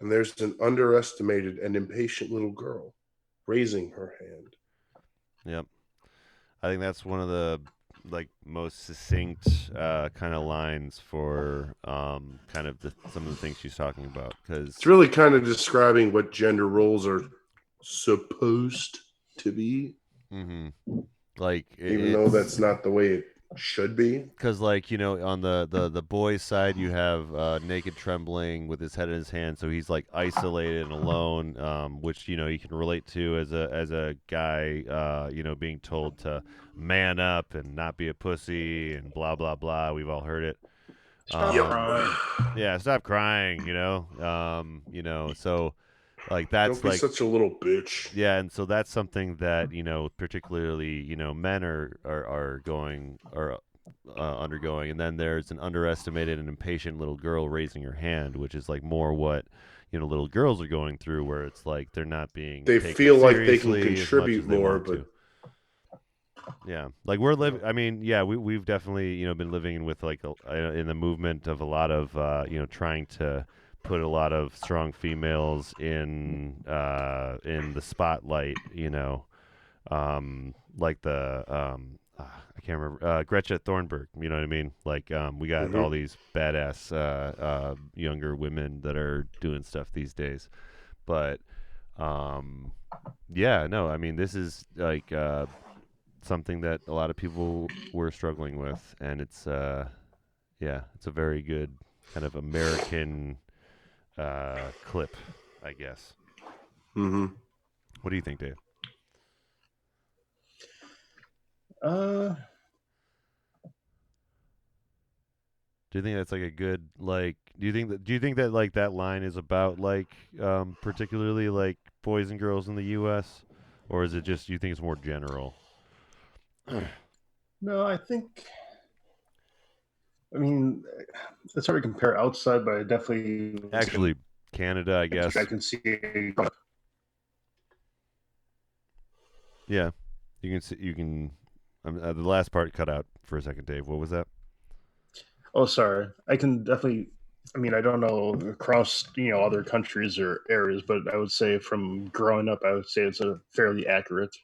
And there's an underestimated and impatient little girl raising her hand. Yep. I think that's one of the most succinct kind of lines for kind of some of the things she's talking about, because it's really kind of describing what gender roles are supposed to be. Mm-hmm. Like, even though that's not the way it should be. Because, like, you know, on the boys' side, you have Naked Trembling with his head in his hand, so he's like isolated and alone, which, you know, you can relate to as a guy, you know, being told to man up and not be a pussy and blah blah blah. We've all heard it. Stop crying. Yeah, stop crying. You know, so. Like that's Don't be like such a little bitch. Yeah, and so that's something that, you know, particularly, you know, men are going or undergoing, and then there's an underestimated and impatient little girl raising her hand, which is like more what, you know, little girls are going through, where it's like they're not being they taken feel like they can seriously as much contribute as they more, want but to. Yeah, like we're living. I mean, yeah, we've definitely, you know, been living with like in the movement of a lot of you know, trying to put a lot of strong females in the spotlight, you know, like the I can't remember Gretchen Thornburg, you know what I mean? Like we got all these badass younger women that are doing stuff these days, but yeah, no, I mean, this is like something that a lot of people were struggling with, and it's yeah, it's a very good kind of American clip, I guess. Mm-hmm. What do you think, Dave? Uh, Do you think that's like a good, like? Do you think that like that line is about like particularly like boys and girls in the U.S., or is it just, you think it's more general? no, I mean, it's hard to compare outside, but I definitely Actually, Canada, I guess. I can see. Yeah, you can see. You can. The last part cut out for a second, Dave. What was that? Oh, sorry. I can definitely. I mean, I don't know across, you know, other countries or areas, but I would say from growing up, I would say it's a fairly accurate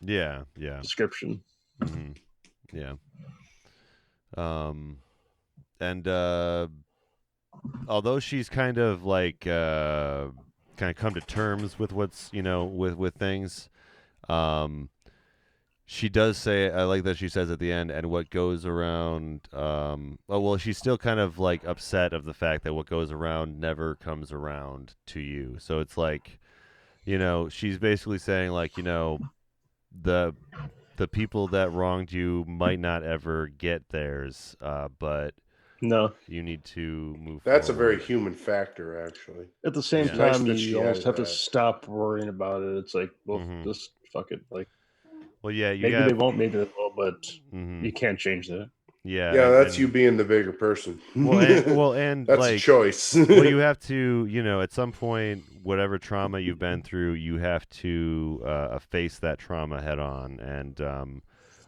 Yeah. description. Mm-hmm. Yeah. And although she's kind of like kind of come to terms with what's, you know, with things, she does say, I like that she says at the end, and what goes around, oh well, she's still kind of like upset of the fact that what goes around never comes around to you. So it's like, you know, she's basically saying like, you know, the people that wronged you might not ever get theirs, but No, you need to move That's a forward. very human factor, actually. at the same Yeah. Nice time, that she you almost added have to that. stop worrying about it. It's like, well, just fuck it. Like, Well, yeah, you maybe got. they won't, maybe they will, but Mhm. you can't change that. Yeah. Yeah, that's and, you being the bigger person. and that's like a choice. well, you have to, you know, at some point, whatever trauma you've been through, you have to face that trauma head on, and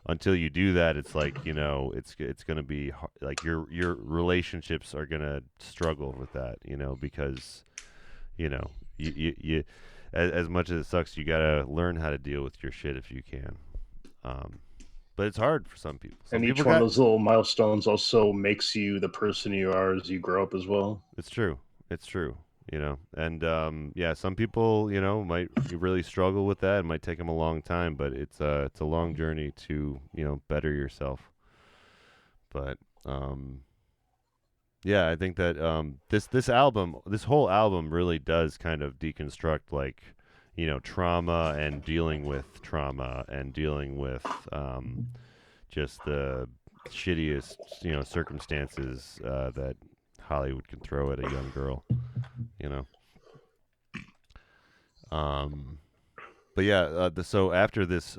until you do that, it's like, you know, it's going to be like your relationships are going to struggle with that, you know, because, you know, you as much as it sucks, you got to learn how to deal with your shit if you can. But it's hard for some people. And each one of those little milestones also makes you the person you are as you grow up as well. It's true. You know, and yeah, some people, you know, might really struggle with that. It might take them a long time, but it's a long journey to, you know, better yourself. But yeah, I think that this whole album really does kind of deconstruct, like, you know, trauma and dealing with trauma and dealing with just the shittiest, you know, circumstances that Hollywood can throw at a young girl, you know. But yeah, so after this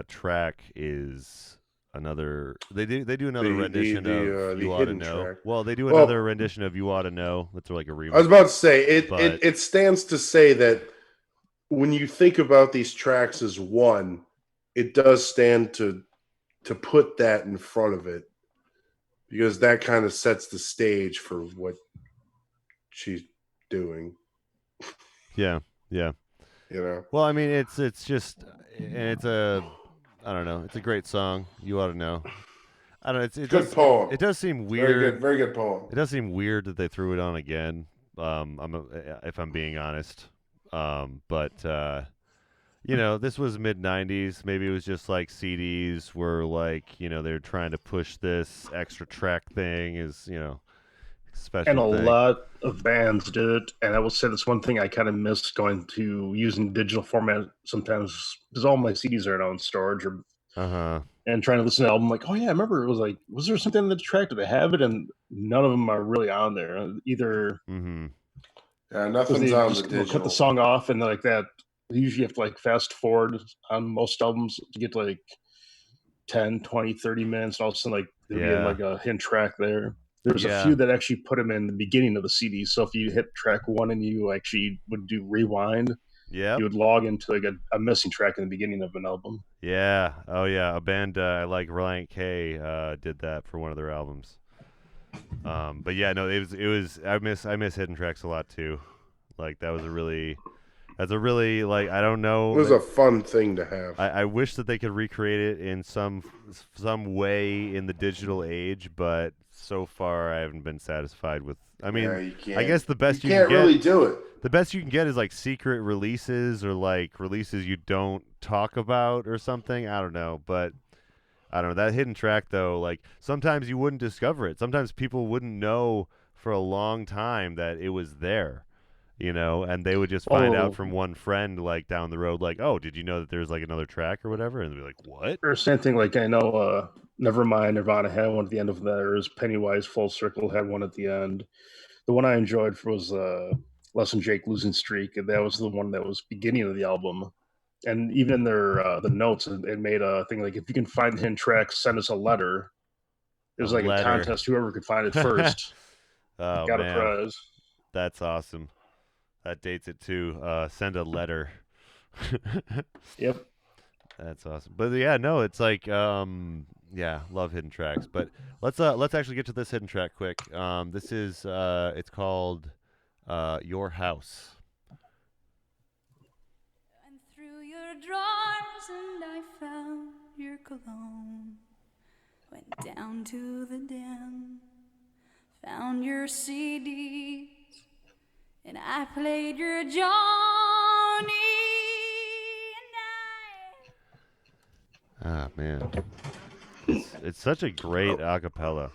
track is another. They do another rendition of "You Oughta Know." Track. Well, they do another rendition of "You Oughta Know." That's like a remix. I was about to say it stands to say that when you think about these tracks as one, it does stand to put that in front of it, because that kind of sets the stage for what she's doing. Yeah. You know. Well, I mean, it's just, and it's I don't know, it's a great song. You ought to know. I don't know. It's good poem. It does seem weird. Very good poem. It does seem weird that they threw it on again. If I'm being honest. But this was mid-90s. Maybe it was just like CDs were like, they're trying to push this extra track thing as, special And a thing. lot of bands did it. And I will say that's one thing I kind of miss going to using digital format sometimes, because all my CDs are now in storage and trying to listen to the album. Like, oh yeah, I remember it was like, was there something on the track? Did I have it? And none of them are really on there. Either nothing's on the digital. Cut the song off and like that. You usually have to like fast forward on most albums to get to like 10, 20, 30 minutes. And all of a sudden, like there'll be like a hidden track there. There's a few that actually put them in the beginning of the CD. So if you hit track 1 and you actually would do rewind, you would log into like a missing track in the beginning of an album. Yeah. Oh yeah. A band I like, Reliant K, did that for one of their albums. But yeah, no, it was. I miss hidden tracks a lot too. Like that's a really like, I don't know. It was a fun thing to have. I wish that they could recreate it in some way in the digital age, but so far I haven't been satisfied with. I mean, I guess the best you can get, really do it. The best you can get is like secret releases or like releases you don't talk about or something. I don't know, but I don't know. That hidden track though, like sometimes you wouldn't discover it. Sometimes people wouldn't know for a long time that it was there. And they would just find out from one friend, like, down the road, like, oh, did you know that there's, like, another track or whatever? And they'd be like, what? Or same thing, like, I know Nevermind, Nirvana had one at the end of theirs. Pennywise, Full Circle had one at the end. The one I enjoyed was Less Than Jake, Losing Streak, and that was the one that was beginning of the album. And even in their the notes, it made a thing, like, if you can find the hidden tracks, send us a letter. It was like a contest. Whoever could find it first got a prize. That's awesome. That dates it too. Send a letter. Yep. That's awesome. But yeah, no, it's like love hidden tracks. But let's actually get to this hidden track quick. This is it's called Your House. And through your drawers and I found your cologne. Went down to the den, found your CDs. And I played your Joni and Ah, man. It's such a great acapella,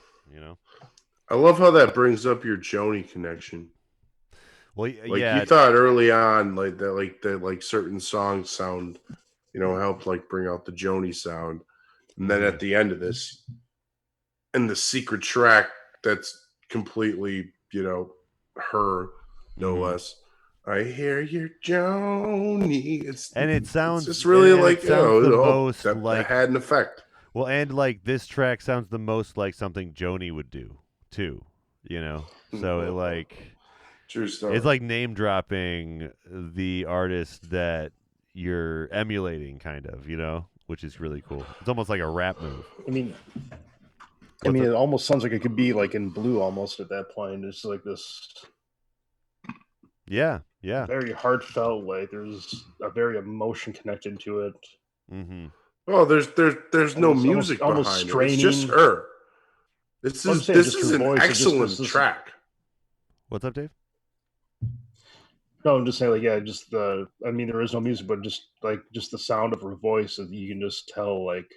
I love how that brings up your Joni connection. Well, like, yeah. You thought early on, like certain songs sound, helped like bring out the Joni sound. And then at the end of this, and the secret track that's completely, her, no less. I hear your Joni. It sounds just really like the most that had an effect. Well, and like this track sounds the most like something Joni would do too. So it like true story. It's like name dropping the artist that you're emulating, kind of. Which is really cool. It's almost like a rap move. I mean, it almost sounds like it could be like in Blue almost at that point. It's like this. Yeah. Very heartfelt, like there's a very emotion connected to it. Mm-hmm. Oh, there's no music behind it. It's just her. This is an excellent track. What's up, Dave? No, I'm just saying, like, yeah, just there is no music, but just the sound of her voice, and you can just tell, like,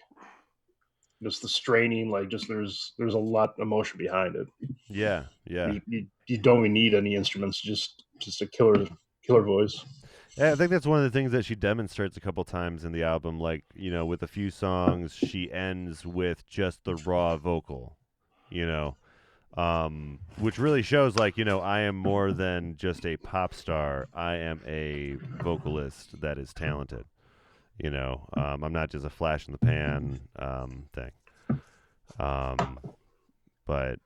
just the straining, like, just there's a lot of emotion behind it. Yeah. You don't even need any instruments, just a killer voice. Yeah, I think that's one of the things that she demonstrates a couple times in the album. Like, with a few songs, she ends with just the raw vocal, which really shows, like, I am more than just a pop star. I am a vocalist that is talented. I'm not just a flash in the pan thing. But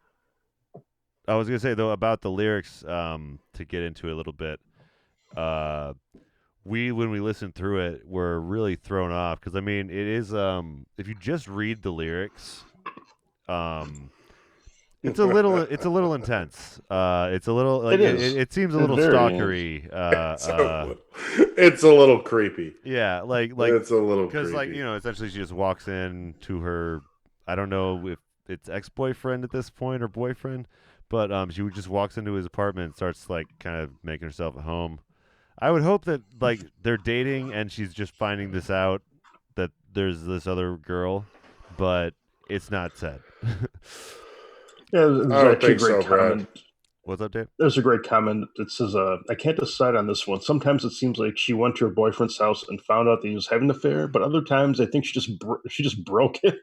I was gonna say though about the lyrics, to get into it a little bit. When we listened through it, were really thrown off because it is if you just read the lyrics, it's a little intense. It's a little like it seems a little stalkery. It's a little creepy. Yeah, like it's a little because creepy. essentially she just walks in to her. I don't know if it's ex-boyfriend at this point or boyfriend, but she just walks into his apartment and starts like kind of making herself at home. I would hope that like they're dating and she's just finding this out that there's this other girl, but it's not said. Yeah, there's actually a great comment. Brad. What's up, Dave? There's a great comment that says, I can't decide on this one. Sometimes it seems like she went to her boyfriend's house and found out that he was having an affair, but other times I think she just broke it.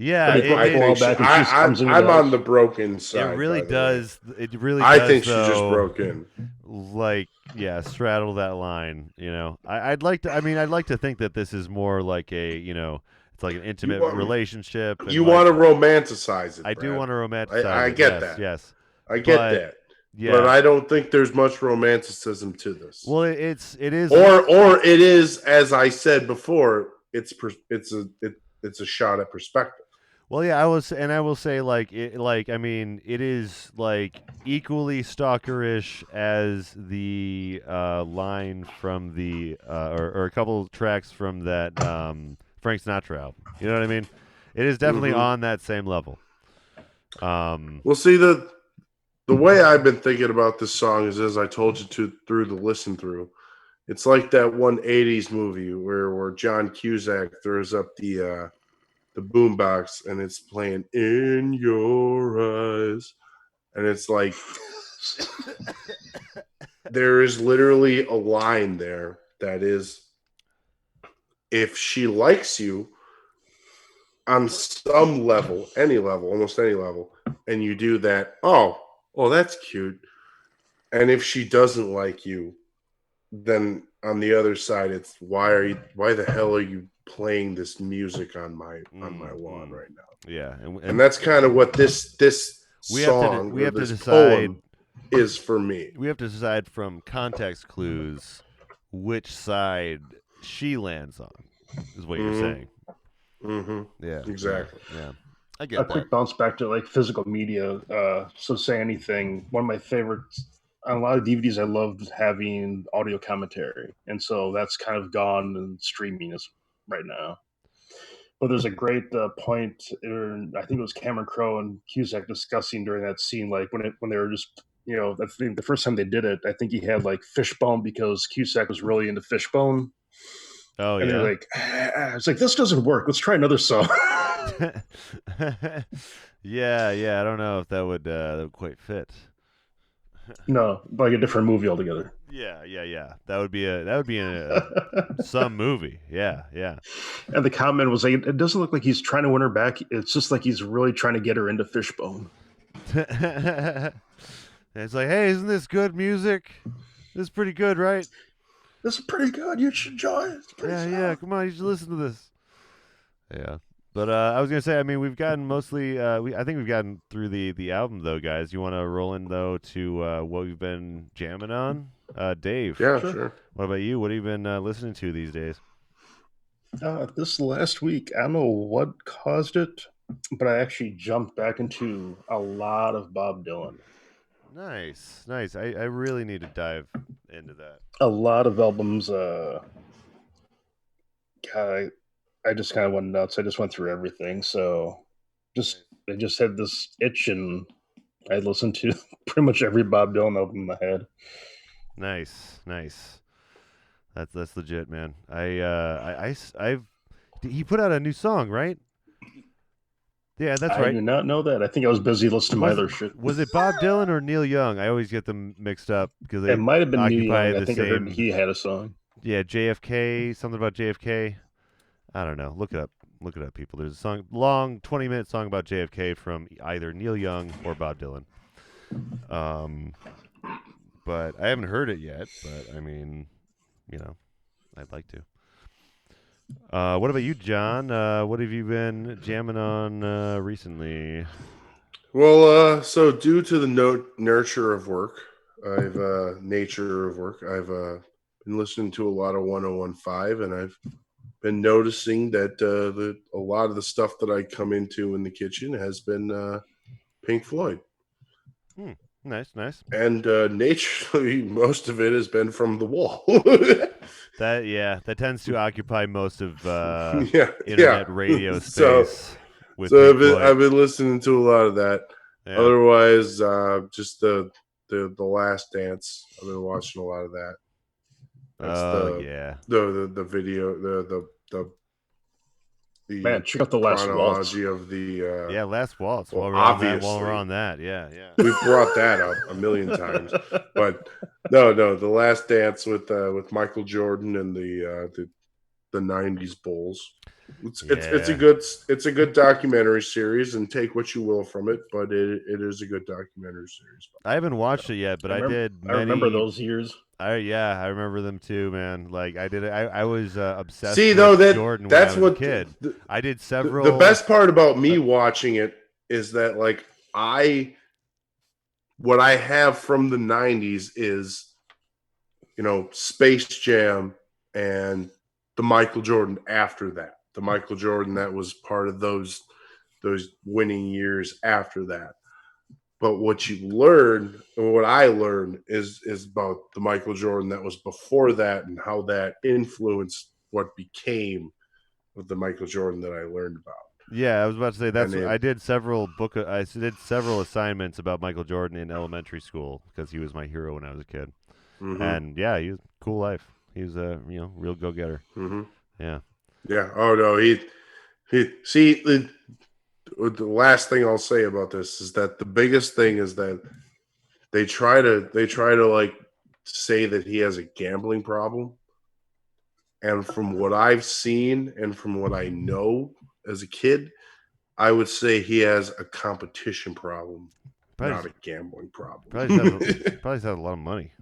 Yeah, I'm on the broken side. It really does. It really. I does, think she though, just broke in. Like, yeah, straddle that line. You know, I'd like to. I mean, I'd like to think that this is more like a, you know, it's like an intimate relationship. You want to romanticize it. I do want to romanticize. I get that. Yes, I get that. Yeah. But I don't think there's much romanticism to this. Well, it is, or it is, as I said before, it's a shot at perspective. Well, yeah, I will say, like, I mean, it is like equally stalkerish as the line from the or a couple tracks from that Frank Sinatra album. You know what I mean? It is definitely on that same level. Well, see, the way I've been thinking about this song is, as I told you through the listen through, it's like that one 80s movie where John Cusack throws up the boombox and it's playing "In Your Eyes," and it's like there is literally a line there that is, if she likes you on some level, any level, almost any level, and you do that, oh, that's cute. And if she doesn't like you, then on the other side, it's why the hell are you playing this music on my lawn right now? Yeah, and that's kind of what this song we have to decide is for me. We have to decide from context clues which side she lands on. Is what you're saying? Mm-hmm. Yeah, exactly. Yeah, I get that. Quick bounce back to like physical media. So Say Anything. One of my favorites. On a lot of DVDs, I loved having audio commentary, and so that's kind of gone in streaming right now. But there's a great point. I think it was Cameron Crowe and Cusack discussing during that scene, like when they were just, you know, I think the first time they did it, I think he had like Fishbone because Cusack was really into Fishbone. Oh, and yeah. They're like, it's like, this doesn't work. Let's try another song. yeah. I don't know if that would quite fit. No, like a different movie altogether. Yeah. That would be in some movie. Yeah. And the comment was like, it doesn't look like he's trying to win her back. It's just like he's really trying to get her into Fishbone. And it's like, hey, isn't this good music? This is pretty good, right? This is pretty good. You should enjoy it. Yeah. Come on, you should listen to this. Yeah. But I was gonna say, I mean, we've gotten mostly. I think we've gotten through the album, though, guys. You want to roll in though to what we've been jamming on, Dave? Yeah, sure. What about you? What have you been listening to these days? This last week, I don't know what caused it, but I actually jumped back into a lot of Bob Dylan. Nice. I really need to dive into that. A lot of albums. God, I just kind of went nuts. I just went through everything. So I just had this itch, and I listened to pretty much every Bob Dylan album in my head. Nice. That's legit, man. He put out a new song, right? Yeah, that's right. I do not know that. I think I was busy listening to my other shit. Was it Bob Dylan or Neil Young? I always get them mixed up because it might have been Neil Young. I think I heard he had a song. Yeah, JFK, something about JFK. I don't know. Look it up, people. There's a song, long 20-minute song about JFK from either Neil Young or Bob Dylan. But I haven't heard it yet. But I mean, you know, I'd like to. What about you, John? What have you been jamming on recently? Well, so due to the nature of work, I've been listening to a lot of 1015, and I've been noticing that a lot of the stuff that I come into in the kitchen has been Pink Floyd. Nice. And naturally, most of it has been from The Wall. That tends to occupy most of internet radio space. I've been listening to a lot of that. Yeah. Otherwise, just the Last Dance. I've been watching a lot of that. That's yeah. The video, the Man, check out the Last chronology Waltz. of the Last Waltz. well, While we're on that, yeah. We brought that up a million times, but no, the Last Dance with Michael Jordan and the '90s Bulls. It's a good documentary series, and take what you will from it, but it is a good documentary series. I haven't watched it yet, but I remember those years. I remember them too, man. Like I was obsessed. See, with though Jordan that's when I was what a kid. I did several. The best part about me watching it is that like what I have from the '90s is, Space Jam and the Michael Jordan after that. The Michael Jordan that was part of those winning years after that. But what you learn, or what I learned, is about the Michael Jordan that was before that and how that influenced what became of the Michael Jordan that I learned about. Yeah, I was about to say I did several assignments about Michael Jordan in elementary school because he was my hero when I was a kid. Mm-hmm. And yeah, he was a cool life. He was a real go getter. Mm-hmm. Yeah. Yeah. Oh no, he see the last thing I'll say about this is that the biggest thing is that they try to like say that he has a gambling problem. And from what I've seen and from what I know as a kid, I would say he has a competition problem, not a gambling problem. Probably has a lot of money.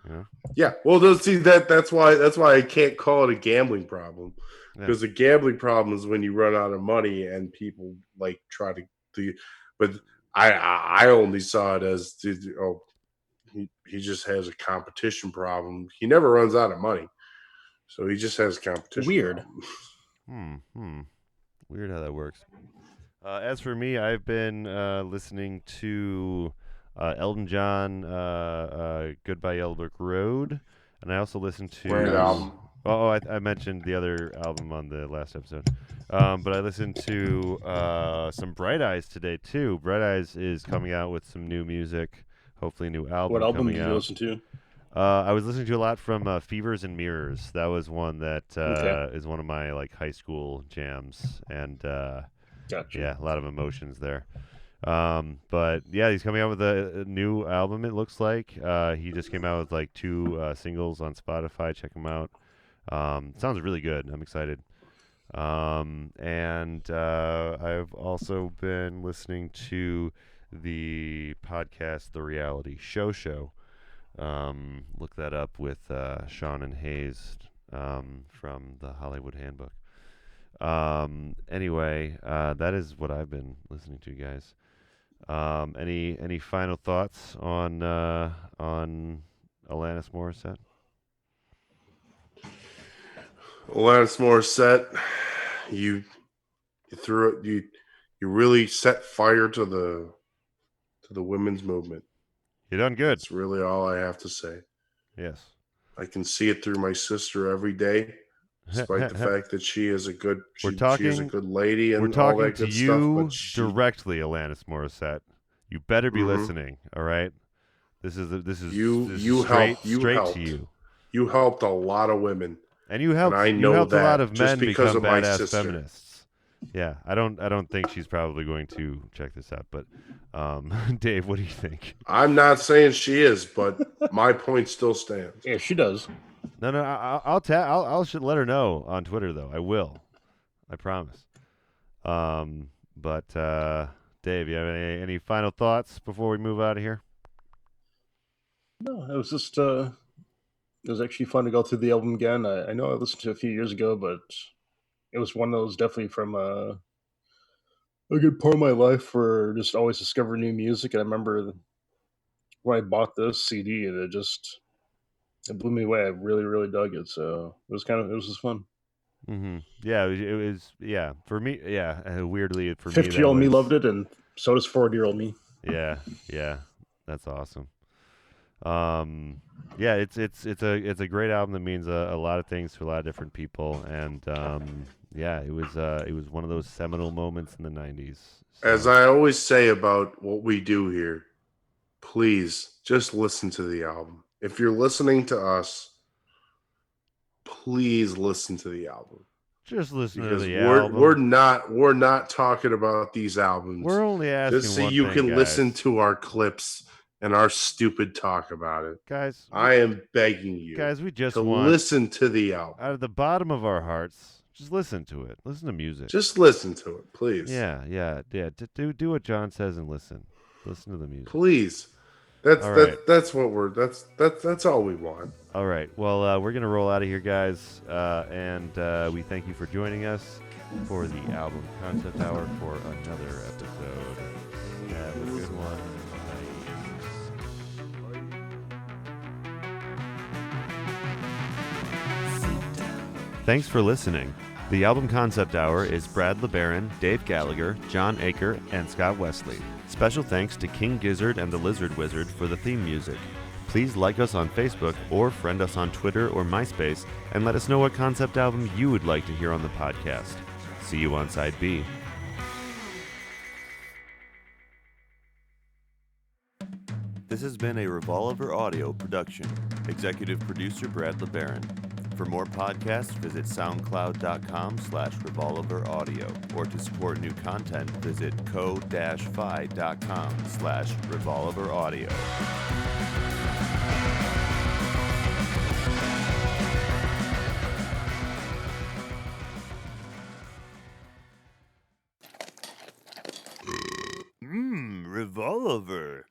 Yeah. Yeah. Well, see that's why I can't call it a gambling problem. Because the gambling problem is when you run out of money and people like try to do. But I only saw it as he just has a competition problem. He never runs out of money, so he just has competition. Weird. Weird how that works. As for me, I've been listening to Elton John, "Goodbye Yellow Brick Road," and I also listened to. Great album. Oh, I mentioned the other album on the last episode. But I listened to some Bright Eyes today, too. Bright Eyes is coming out with some new music, hopefully a new album. What album did you listen to? I was listening to a lot from Fevers and Mirrors. That was one that is one of my like high school jams. And gotcha. Yeah, a lot of emotions there. But yeah, he's coming out with a new album, it looks like. He just came out with like 2 singles on Spotify. Check him out. Sounds really good. I'm excited. And I've also been listening to the podcast, The Reality Show. Look that up with Sean and Hayes from the Hollywood Handbook. Anyway, that is what I've been listening to, guys. Any final thoughts on Alanis Morissette? Alanis Morissette, you threw it. You really set fire to the women's movement. You done good. That's really all I have to say. Yes, I can see it through my sister every day, despite the fact that she is a good. She is a good lady and all that good stuff. We're talking to you directly, Alanis Morissette. You better be listening. All right. This is straight to you. You helped a lot of women. And you helped a lot of men become badass feminists. Yeah, I don't think she's probably going to check this out. But Dave, what do you think? I'm not saying she is, but my point still stands. Yeah, she does. No, I'll let her know on Twitter though. I will. I promise. But Dave, you have any final thoughts before we move out of here? No, it was just it was actually fun to go through the album again. I know I listened to it a few years ago, but it was one that was definitely from a good part of my life where just always discover new music. And I remember when I bought this CD, and it blew me away. I really, really dug it. So it was just fun. Mm-hmm. Yeah, it was. Yeah, for me. Yeah, weirdly for me, 50-year-old me loved it, and so does 40-year-old me. Yeah, that's awesome. Yeah, it's a great album that means a lot of things to a lot of different people, and yeah, it was one of those seminal moments in the 90s. So. As I always say about what we do here, please just listen to the album. If you're listening to us, please listen to the album. Just listen because to the album. We're not talking about these albums. We're only asking just so one you thing, can guys. listen to our clips and our stupid talk about it. Guys, I am begging you. Guys, we just to want listen to the album. Out of the bottom of our hearts, just listen to it. Listen to music. Just listen to it, please. Yeah. Do what John says and listen. Listen to the music. Please. That's all we want. All right. Well, we're gonna roll out of here, guys, and we thank you for joining us for the album concept hour for another episode. Have a good one. Thanks for listening. The album concept hour is Brad LeBaron, Dave Gallagher, John Aker, and Scott Wesley. Special thanks to King Gizzard and the Lizard Wizard for the theme music. Please like us on Facebook or friend us on Twitter or MySpace and let us know what concept album you would like to hear on the podcast. See you on Side B. This has been a Revolver Audio production. Executive producer Brad LeBaron. For more podcasts, visit soundcloud.com/revolveraudio, or to support new content, visit ko-fi.com/revolveraudio. Revolver.